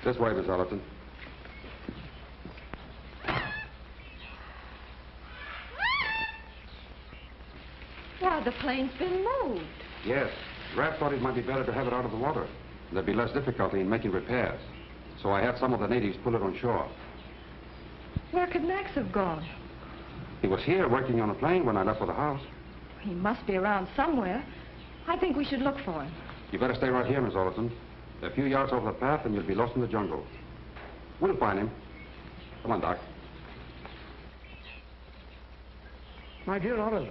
This way, Miss Allerton. Why, the plane's been moved. Yes. Raft thought it might be better to have it out of the water. There'd be less difficulty in making repairs. So I had some of the natives pull it on shore. Where could Max have gone? He was here working on a plane when I left for the house. He must be around somewhere. I think we should look for him. You better stay right here, Miss Allerton. A few yards off the path and you'll be lost in the jungle. We'll find him. Come on, Doc. My dear Oliver,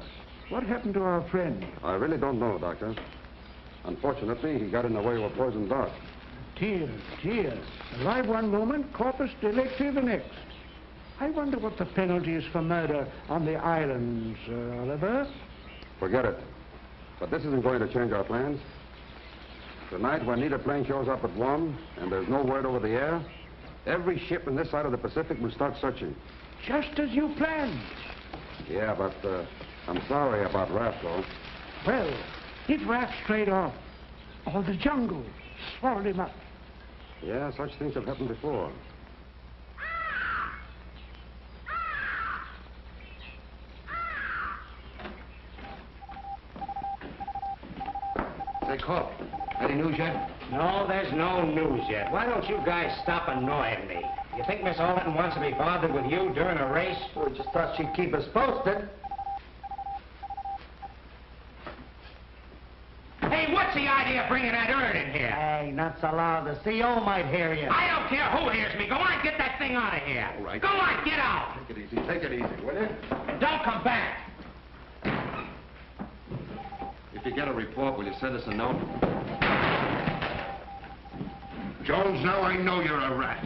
what happened to our friend? I really don't know, Doctor. Unfortunately, he got in the way of a poisoned dart. Tears, tears. Alive one moment, corpus delicti the next. I wonder what the penalty is for murder on the islands, Oliver. Forget it. But this isn't going to change our plans. Tonight, when neither plane shows up at Guam, and there's no word over the air, every ship in this side of the Pacific will start searching. Just as you planned. Yeah, but I'm sorry about Raft, though. Well, if Raft strayed off, or the jungle swallowed him up. Yeah, such things have happened before. Say, Corp, any news yet? No, there's no news yet. Why don't you guys stop annoying me? You think Miss Allerton wants to be bothered with you during a race? We just thought she'd keep us posted. bringing that urn in here? Hey, not so loud. The CO might hear you. I don't care who hears me. Go on, get that thing out of here. All right. Go on, get out. Take it easy. Take it easy, will you? Don't come back. If you get a report, will you send us a note? Jones, now I know you're a rat.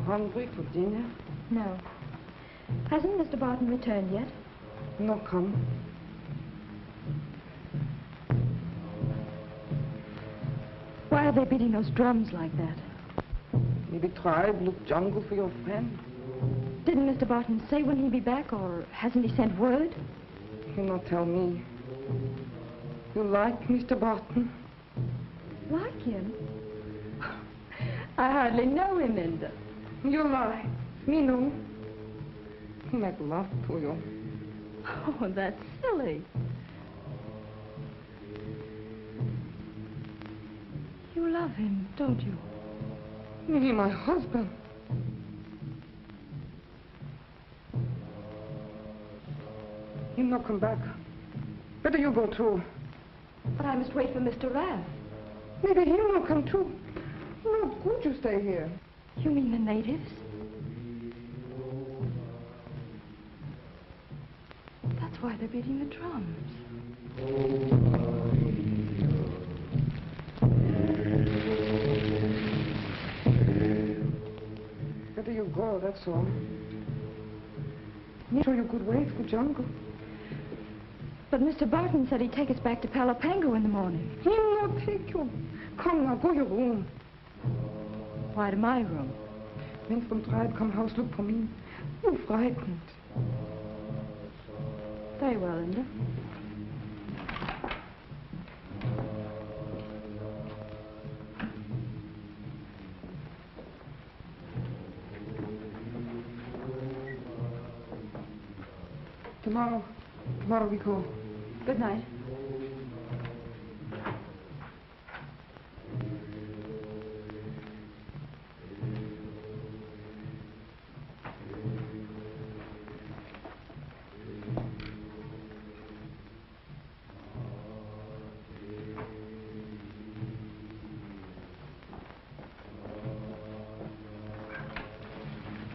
Hungry for dinner? No. Hasn't Mr. Barton returned yet? No come. Why are they beating those drums like that? Maybe tribe look jungle for your friend. Didn't Mr. Barton say when he'd be back, or hasn't he sent word? You not tell me. You like Mr. Barton? Like him? I hardly know him, Linda. You lie. Me no. He make love to you. Oh, that's silly. You love him, don't you? He my husband. He not come back. Better you go too. But I must wait for Mr. Raft. Maybe he'll not come too. No good you stay here. You mean the natives? That's why they're beating the drums. Better you go, that's all. Me sure you could wait for jungle. But Mr. Barton said he'd take us back to Palo Pango in the morning. He'll not take you. Come now, go your room. Why to my room? Men from tribe come house look for me. You frightened. Very well, Linda. Tomorrow we go. Good night.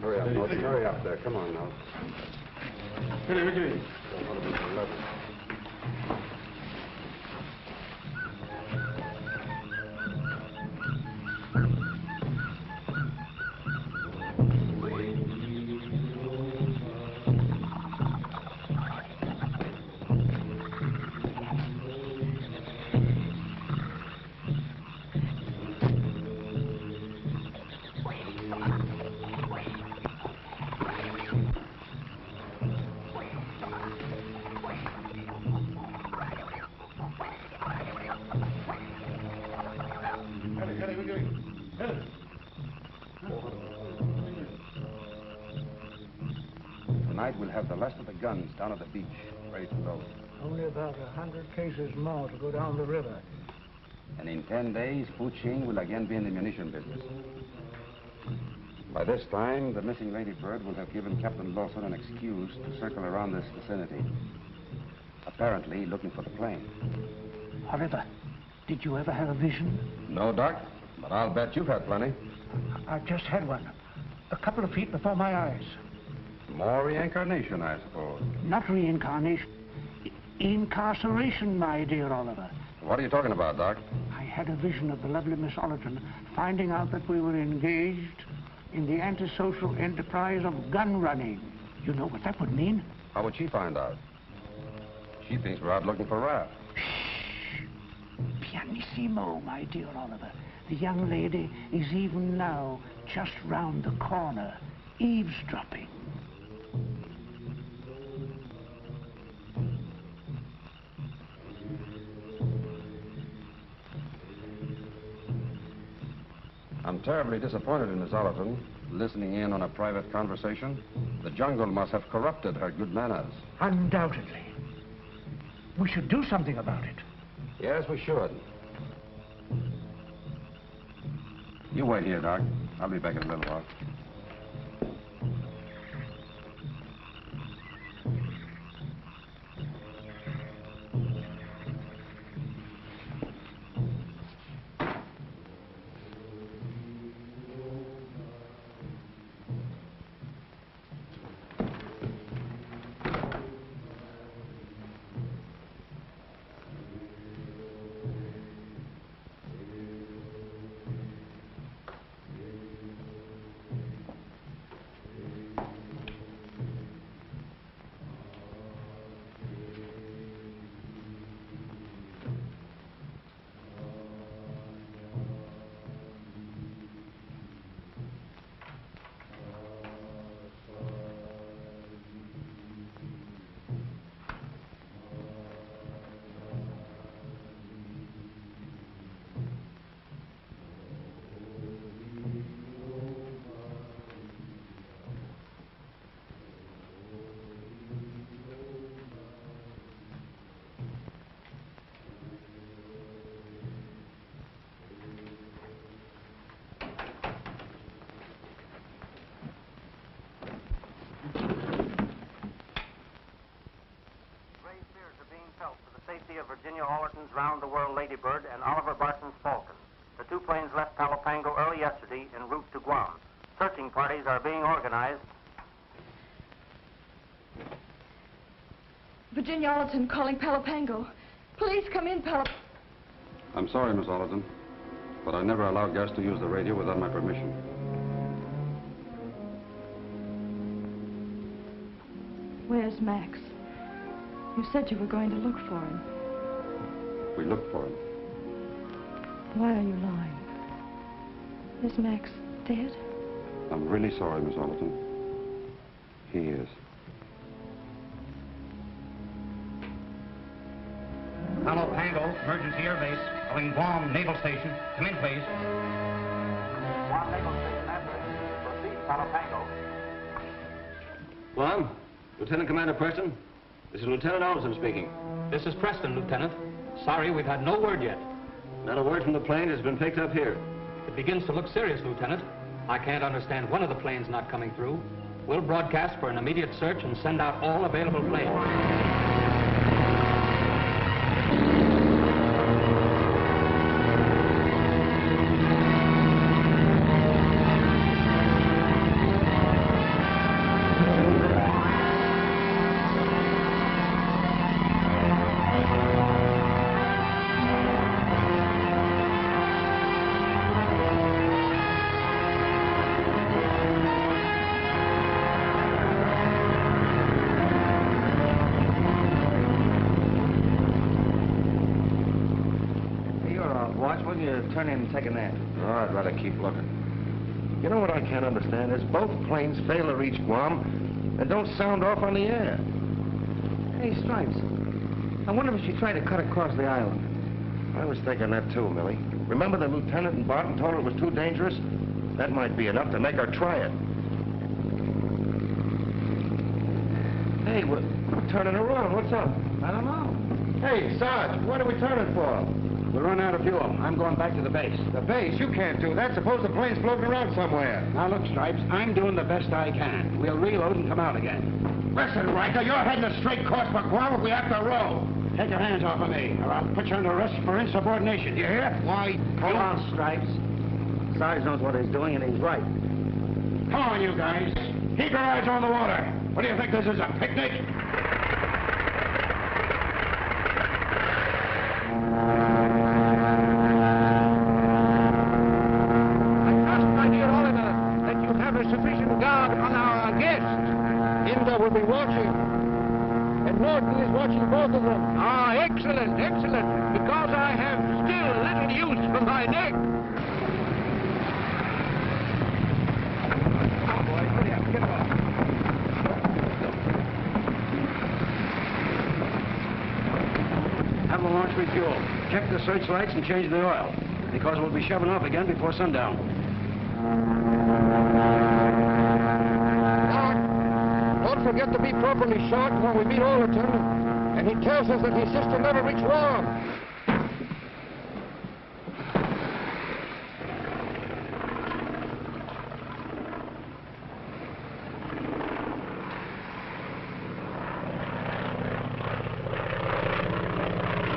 Hurry up, Norton. Hurry up there. Come on now. What are we doing? Tonight we'll have the last of the guns down at the beach, ready to load. Only about 100 cases more to go down the river. And in 10 days, Fu Ching will again be in the munition business. By this time, the missing Lady Bird will have given Captain Lawson an excuse to circle around this vicinity, apparently looking for the plane. Oliver, did you ever have a vision? No, Doc, but I'll bet you've had plenty. I've just had one, a couple of feet before my eyes. More reincarnation, I suppose. Not reincarnation. Incarceration, my dear Oliver. What are you talking about, Doc? I had a vision of the lovely Miss Allerton finding out that we were engaged in the antisocial enterprise of gun running. You know what that would mean? How would she find out? She thinks we're out looking for Raft. Pianissimo, my dear Oliver. The young lady is even now just round the corner, eavesdropping. I'm terribly disappointed in Miss Allerton, listening in on a private conversation. The jungle must have corrupted her good manners. Undoubtedly. We should do something about it. Yes, we should. You wait here, Doc. I'll be back in a little while. Of Virginia Allerton's round-the-world Ladybird and Oliver Barton's Falcon. The two planes left Palo Pango early yesterday en route to Guam. Searching parties are being organized. Virginia Allerton calling Palo Pango. Please come in, Palo... I'm sorry, Miss Allerton, but I never allow guests to use the radio without my permission. Where's Max? You said you were going to look for him. We looked for him. Why are you lying? Is Max dead? I'm really sorry, Miss Allerton. He is. Palo Pango, emergency air base, calling Guam Naval Station. Come in, please. Guam Naval Station answering. Proceed, Palo Pango. Guam, Lieutenant Commander Preston. This is Lieutenant Olson speaking. This is Preston, Lieutenant. Sorry, we've had no word yet. Not a word from the plane has been picked up here. It begins to look serious, Lieutenant. I can't understand one of the planes not coming through. We'll broadcast for an immediate search and send out all available planes. Turn in and take a nap. Oh, I'd rather keep looking. You know what I can't understand is both planes fail to reach Guam and don't sound off on the air. Hey, Stripes, I wonder if she tried to cut across the island. I was thinking that too, Millie. Remember the lieutenant and Barton told her it was too dangerous? That might be enough to make her try it. Hey, we're turning around. What's up? I don't know. Hey, Sarge, what are we turning for? We're running out of fuel. I'm going back to the base. The base? You can't do that. Suppose the plane's floating around somewhere. Now, look, Stripes, I'm doing the best I can. We'll reload and come out again. Listen, Riker, you're heading a straight course for Guam if we have to row. Take your hands off of me, or I'll put you under arrest for insubordination. You hear? Why? Hold on, Stripes. Sarge knows what he's doing, and he's right. Come on, you guys. Keep your eyes on the water. What do you think this is, a picnic? Sufficient guard on our guest. In the will be watching. And Norton is watching both of them. Ah, excellent, excellent. Because I have still little use for my neck. Come on, boys. Hurry up. Get off. Have the launch refuel. Check the searchlights and change the oil. Because we'll be shoving off again before sundown. Don't forget to be properly shot when we meet Allerton. And he tells us that his sister never reached Guam.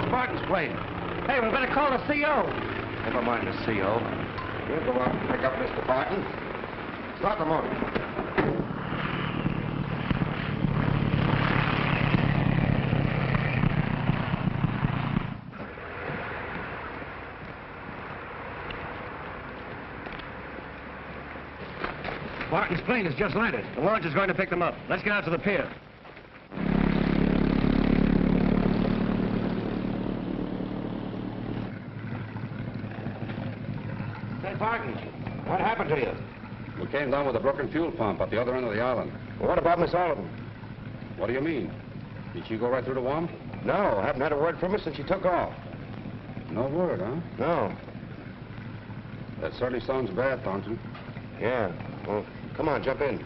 Barton's plane. Hey, we better call the CO. Never mind the CO. We'll go out and pick up Mr. Barton. Start the motor. Barton's plane has just landed. The launch is going to pick them up. Let's get out to the pier. Hey, Barton, what happened to you? We came down with a broken fuel pump at the other end of the island. Well, what about Miss Allerton? What do you mean? Did she go right through to Guam? No, haven't had a word from her since she took off. No word, huh? No. That certainly sounds bad, Thornton. Yeah. Well, come on, jump in.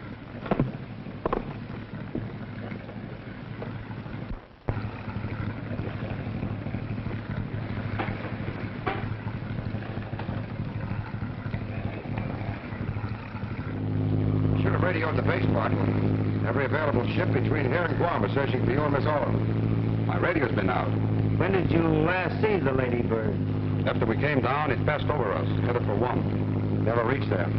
Should have radioed the base, Barton. Every available ship between here and Guam is searching for you and Miss Oliver. My radio's been out. When did you last see the Lady Bird? After we came down, it passed over us, headed for Guam. Never reached there.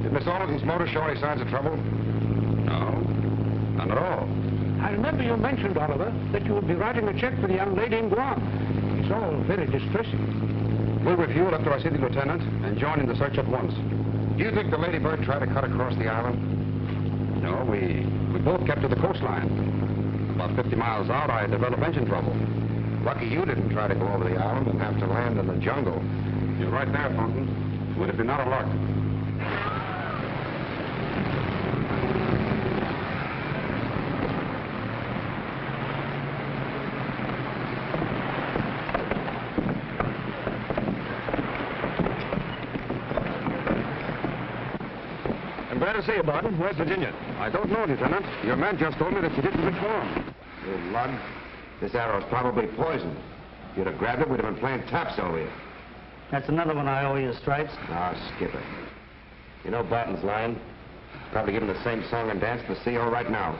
Did Miss Allerton's motor show any signs of trouble? No, none at all. I remember you mentioned, Oliver, that you would be writing a check for the young lady in Guam. It's all very distressing. We'll refuel after I see the lieutenant and join in the search at once. Do you think the Lady Bird tried to cut across the island? No, we both kept to the coastline. About 50 miles out, I developed engine trouble. Lucky you didn't try to go over the island and have to land in the jungle. You're right there, Thornton. Would have been out of luck. I'm glad to see you, Barton. Where's Virginia? I don't know, Lieutenant. Your man just told me that she didn't reach Guam. You lug. This arrow's probably poisoned. If you'd have grabbed it, we'd have been playing taps over you. That's another one I owe you, Stripes. Ah, skip it. You know Barton's lying. Probably giving the same song and dance to the CO right now.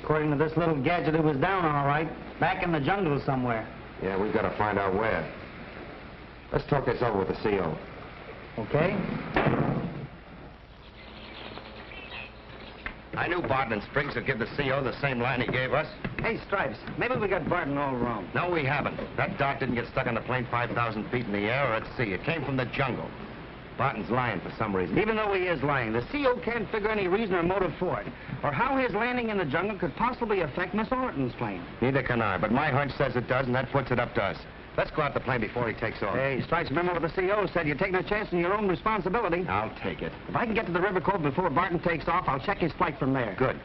According to this little gadget, he was down all right. Back in the jungle somewhere. Yeah, we've got to find out where. Let's talk this over with the CO. Okay? I knew Barton and Spriggs would give the CO the same line he gave us. Hey, Stripes, maybe we got Barton all wrong. No, we haven't. That dart didn't get stuck on the plane 5,000 feet in the air or at sea. It came from the jungle. Barton's lying for some reason. Even though he is lying, the CO can't figure any reason or motive for it, or how his landing in the jungle could possibly affect Miss Allerton's plane. Neither can I, but my hunch says it does, and that puts it up to us. Let's go out the plane before he takes off. Hey, Stripes, remember what the CO said. You're taking a chance on your own responsibility. I'll take it. If I can get to the river cove before Barton takes off, I'll check his flight from there. Good.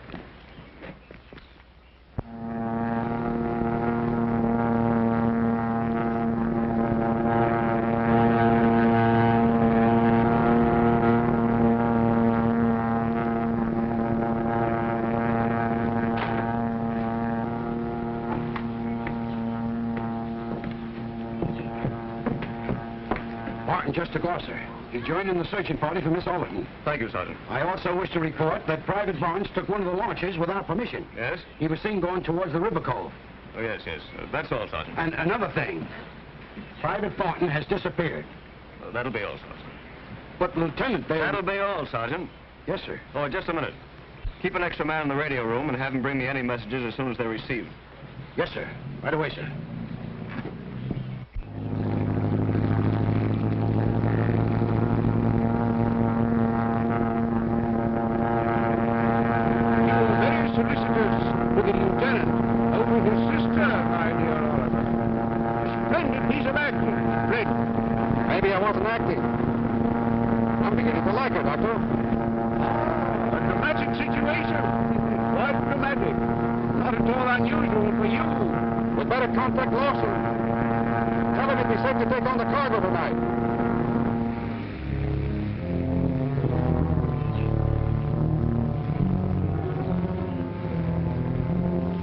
Just a glosser. He joined in the searching party for Miss Allerton. Thank you, Sergeant. I also wish to report that Private Barnes took one of the launches without permission. Yes? He was seen going towards the river cove. Oh, yes. That's all, Sergeant. And another thing. Private Barton has disappeared. That'll be all, Sergeant. But, Lieutenant, That'll be all, Sergeant. Yes, sir. Oh, just a minute. Keep an extra man in the radio room and have him bring me any messages as soon as they're received. Yes, sir. Right away, sir. Very solicitous maybe I wasn't acting. I'm beginning to like her, Doctor. A dramatic situation. Quite dramatic. Not at all unusual for you. We'd better contact Lawson. Tell him it'd be safe to take on the cargo tonight.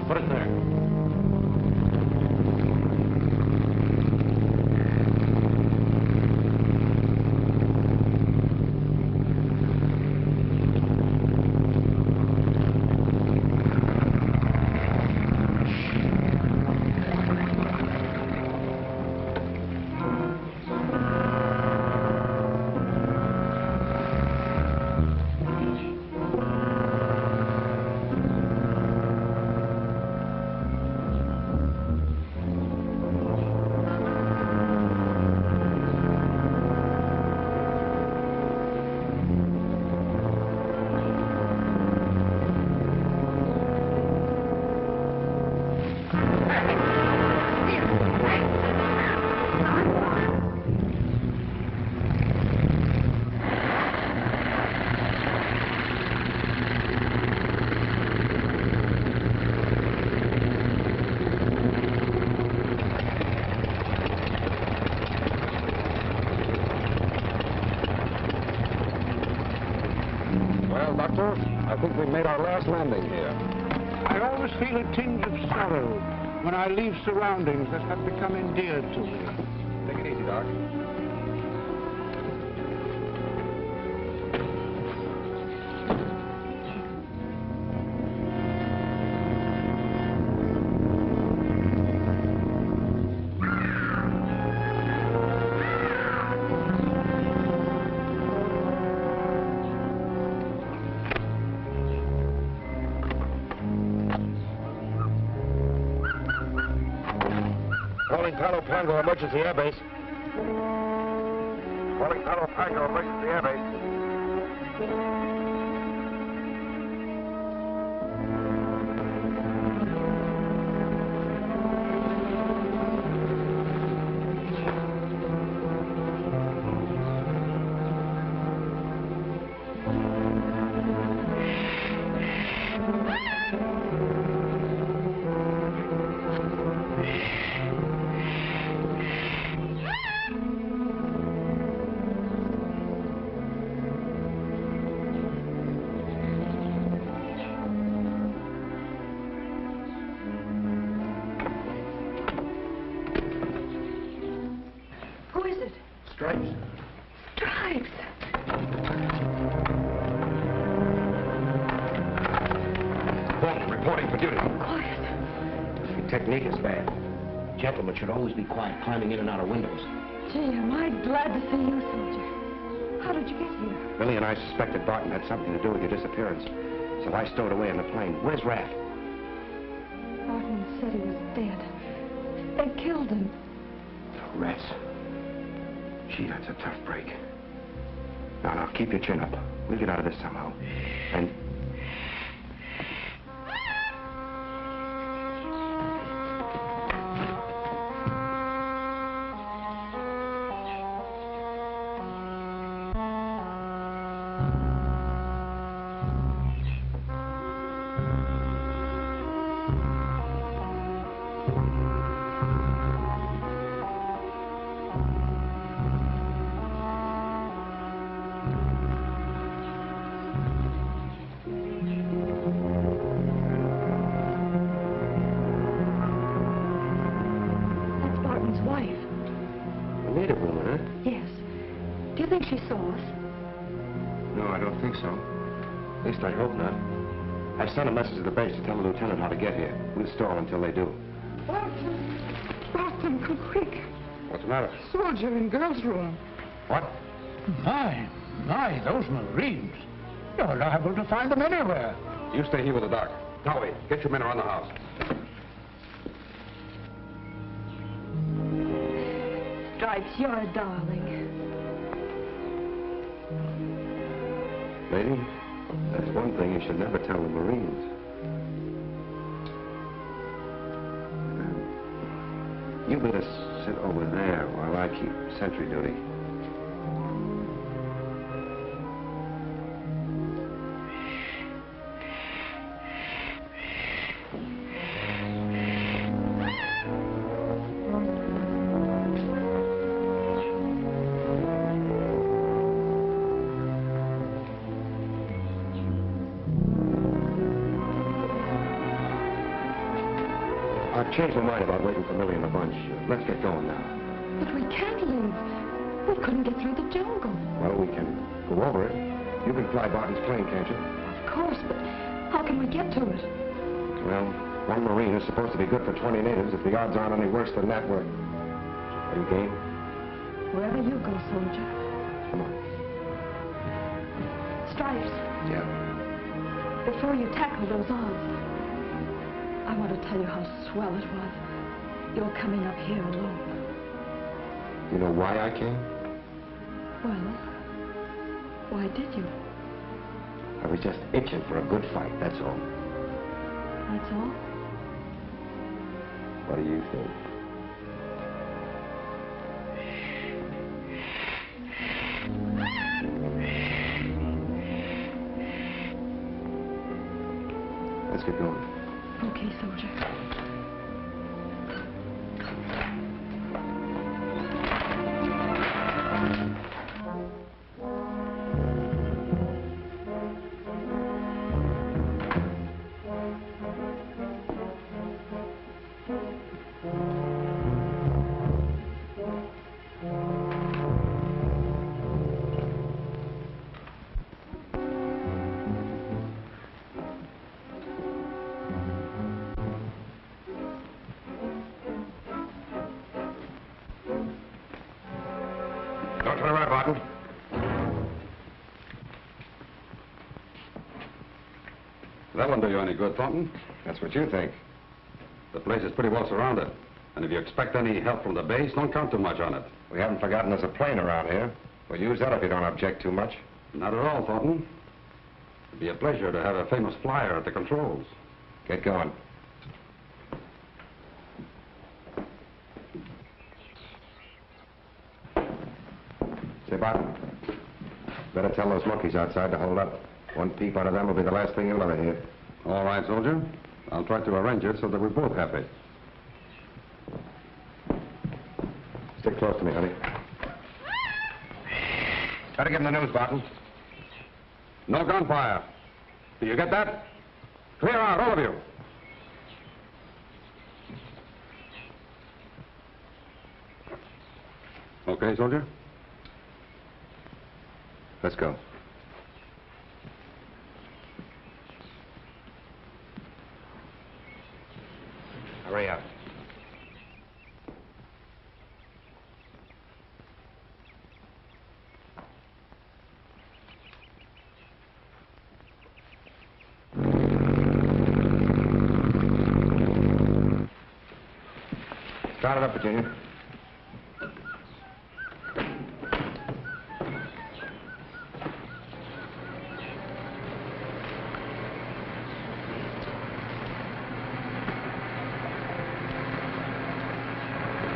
Put it there. I think we made our last landing here. I always feel a tinge of sorrow when I leave surroundings that have become endeared to me. Take it easy, Doc. Palo Pango, emergency airbase. Calling Palo Pango, emergency airbase. Technique is bad. Gentlemen should always be quiet, climbing in and out of windows. Gee, am I glad to see you, soldier. How did you get here? Billy and I suspected Barton had something to do with your disappearance, so I stowed away in the plane. Where's Raft? Barton said he was dead. They killed him. The rats. Gee, that's a tough break. Now, keep your chin up. We'll get out of this somehow. And... I hope not. I've sent a message to the base to tell the lieutenant how to get here. We'll stall until they do. Barton, come quick. What's the matter? Soldier in girl's room. What? My, those Marines. You're liable to find them anywhere. You stay here with the doc. Towie, get your men around the house. Stripes, you're a darling. Lady, that's one thing you should never tell the Marines. You better sit over there while I keep sentry duty. changed my mind about waiting for Millie and the bunch. Let's get going now. But we can't leave. We couldn't get through the jungle. Well, we can go over it. You can fly Barton's plane, can't you? Of course, but how can we get to it? Well, one Marine is supposed to be good for 20 natives. If the odds aren't any worse than that, are you game? Wherever you go, soldier. Come on. Stripes, Yeah. before you tackle those odds, I want to tell you how swell it was. You're coming up here alone. You know why I came? Well, why did you? I was just itching for a good fight, that's all. That's all? What do you think? Let's get going. Okay, soldier. Don't turn around, Barton. That won't do you any good, Thornton. That's what you think. The place is pretty well surrounded. And if you expect any help from the base, don't count too much on it. We haven't forgotten there's a plane around here. We'll use that if you don't object too much. Not at all, Thornton. It'd be a pleasure to have a famous flyer at the controls. Get going. Say, Barton, better tell those monkeys outside to hold up. One peep out of them will be the last thing you'll ever hear. All right, soldier. I'll try to arrange it so that we're both happy. Stick close to me, honey. Try to give them the news, Barton. No gunfire. Do you get that? Clear out, all of you. Okay, soldier? Let's go. Hurry up. Start it up, Virginia.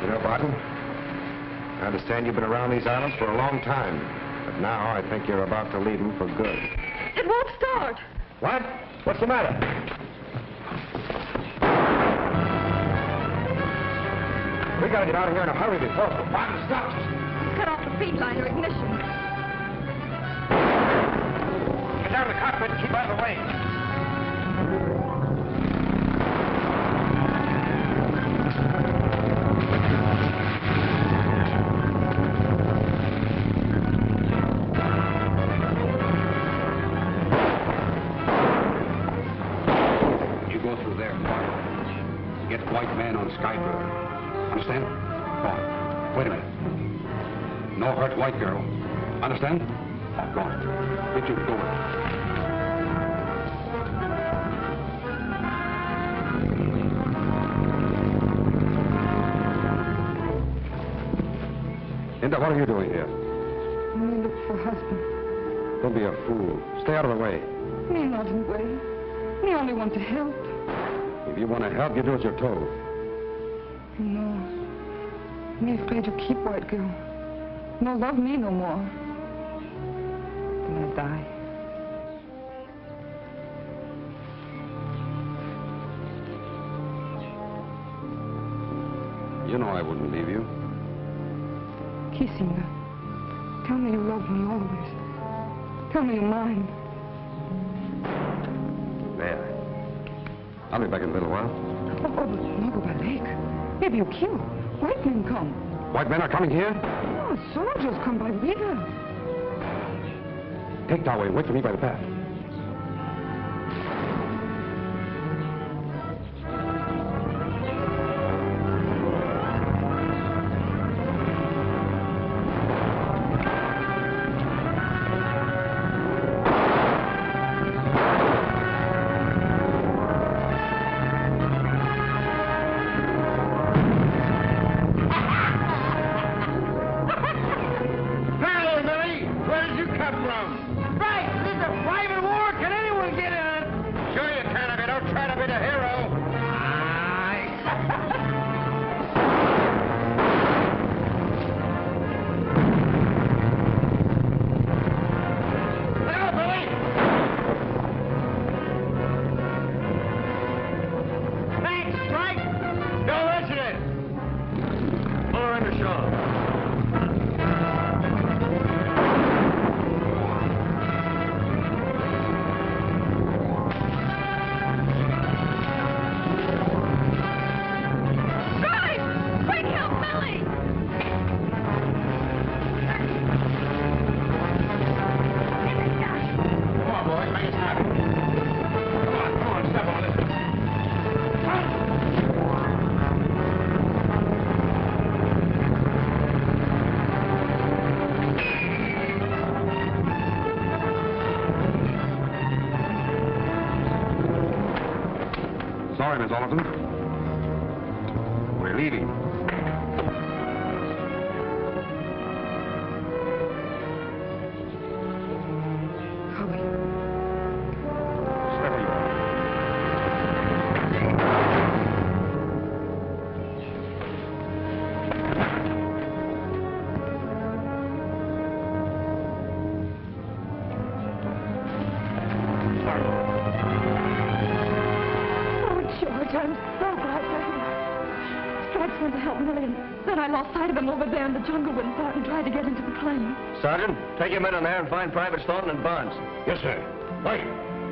You know, Barton, I understand you've been around these islands for a long time, but now I think you're about to leave them for good. It won't start. What? What's the matter? We gotta get out of here in a hurry before Barton stops us. Cut off the feed line or ignition. Get down to the cockpit and keep out of the way. White man on Skybird. Understand? Go on. Wait a minute. No hurt white girl. Understand? Go on. Get you going. Linda, what are you doing here? Me look for husband. Don't be a fool. Stay out of the way. Me not in way. Me only want to help. If you want to help, you do as you're told. No. Me afraid you keep white girl. No love me no more. Then I die. You know I wouldn't leave you. Kissing her. Tell me you love me always. Tell me you're mine. There. I'll be back in a little while. Oh, Margot Lake. Maybe you kill. White men come. White men are coming here? Oh, soldiers come by river. Take that way. Wait for me by the path. Sorry, Miss Allerton. We're leaving. Over there in the jungle when Barton tried to get into the plane. Sergeant, take your men in there and find Private Thornton and Barnes. Yes, sir. Right.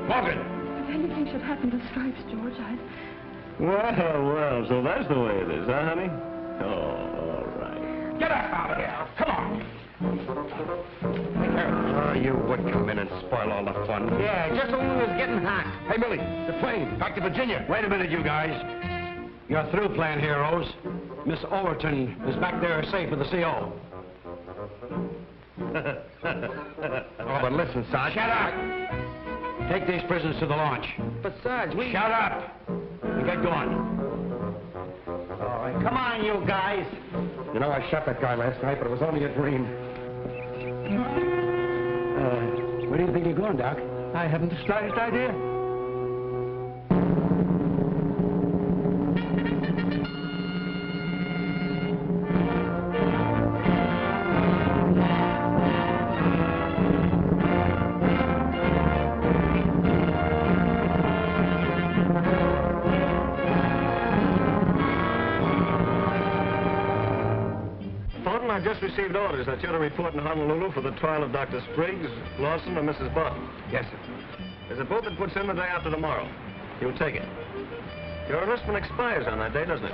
Morgan. If anything should happen to Stripes, George, Well, so that's the way it is, huh, honey? Oh, all right. Get us out of here. Come on. Oh, you would come in and spoil all the fun. Yeah, just when we was getting hot. Hey, Millie, the plane. Back to Virginia. Wait a minute, you guys. You're through plan, heroes. Miss Allerton is back there safe with the CO. Oh, but listen, Sarge. Shut up! Take these prisoners to the launch. But, Sarge, we... Shut up! And get going. All right, come on, you guys. You know, I shot that guy last night, but it was only a dream. Where do you think you're going, Doc? I haven't the slightest idea. I just received orders that you're to report in Honolulu for the trial of Dr. Spriggs, Lawson, and Mrs. Barton. Yes, sir. There's a boat that puts in the day after tomorrow. You'll take it. Your enlistment expires on that day, doesn't it?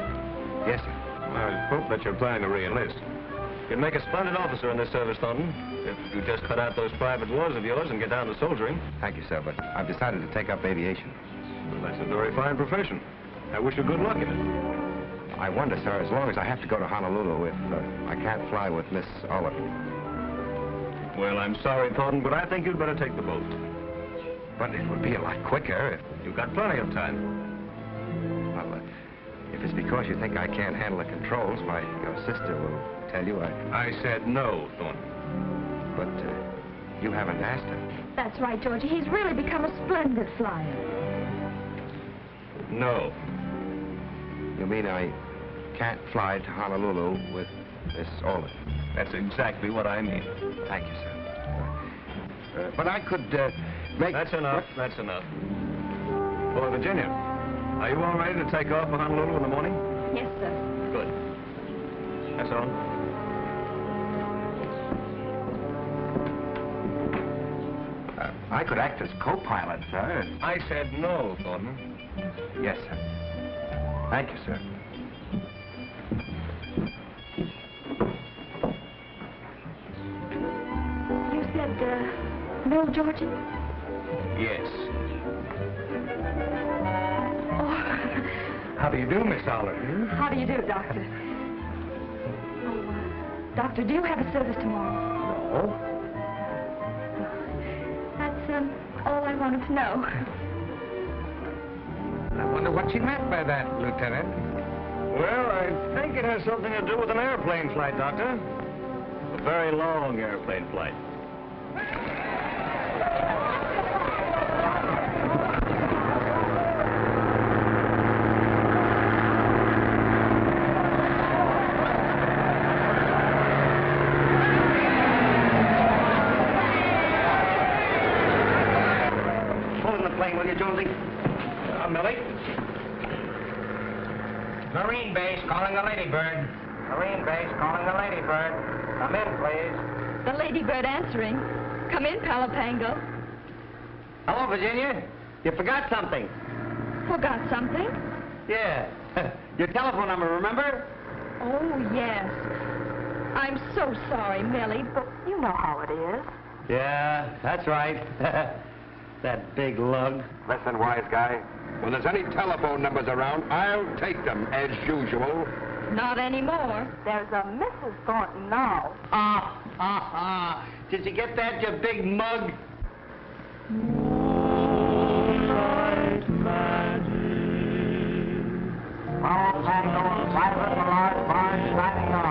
Yes, sir. I hope that you're planning to re-enlist. You'd make a splendid officer in this service, Thornton, if you just cut out those private wars of yours and get down to soldiering. Thank you, sir, but I've decided to take up aviation. Well, that's a very fine profession. I wish you good luck in it. I wonder, sir, as long as I have to go to Honolulu, if I can't fly with Miss Allerton. Well, I'm sorry, Thornton, but I think you'd better take the boat. But it would be a lot quicker if... You've got plenty of time. Well, if it's because you think I can't handle the controls, why, your sister will tell you I said no, Thornton. But you haven't asked her. That's right, Georgie. He's really become a splendid flyer. No. You mean I can't fly to Honolulu with Miss Allerton? That's exactly what I mean. Thank you, sir. But I could make... That's enough. That's enough. Boy, Virginia, are you all ready to take off for Honolulu in the morning? Yes, sir. Good. That's all. I could act as co-pilot, sir. I said no, Thornton. Yes, sir. Thank you, sir. You said, Mill Georgie? Yes. Oh, How do you do, Miss Allerton? how do you do, Doctor? Oh, Doctor, do you have a service tomorrow? No. That's, all I wanted to know. I wonder what she meant by that, Lieutenant. Well, I think it has something to do with an airplane flight, Doctor. A very long airplane flight. Pull in the plane, will you, Jonesy? Millie? Marine base calling the Lady Bird. Marine base calling the Lady Bird. Come in, please. The Ladybird answering. Come in, Palo Pango. Hello, Virginia. You forgot something. Forgot something? Yeah. Your telephone number, remember? Oh, yes. I'm so sorry, Millie, but you know how it is. Yeah, that's right. That big lug. Listen, wise guy. When there's any telephone numbers around, I'll take them, as usual. Not anymore. There's a Mrs. Thornton now. Did you get that, you big mug? Palo Pango, private and large barn shining on.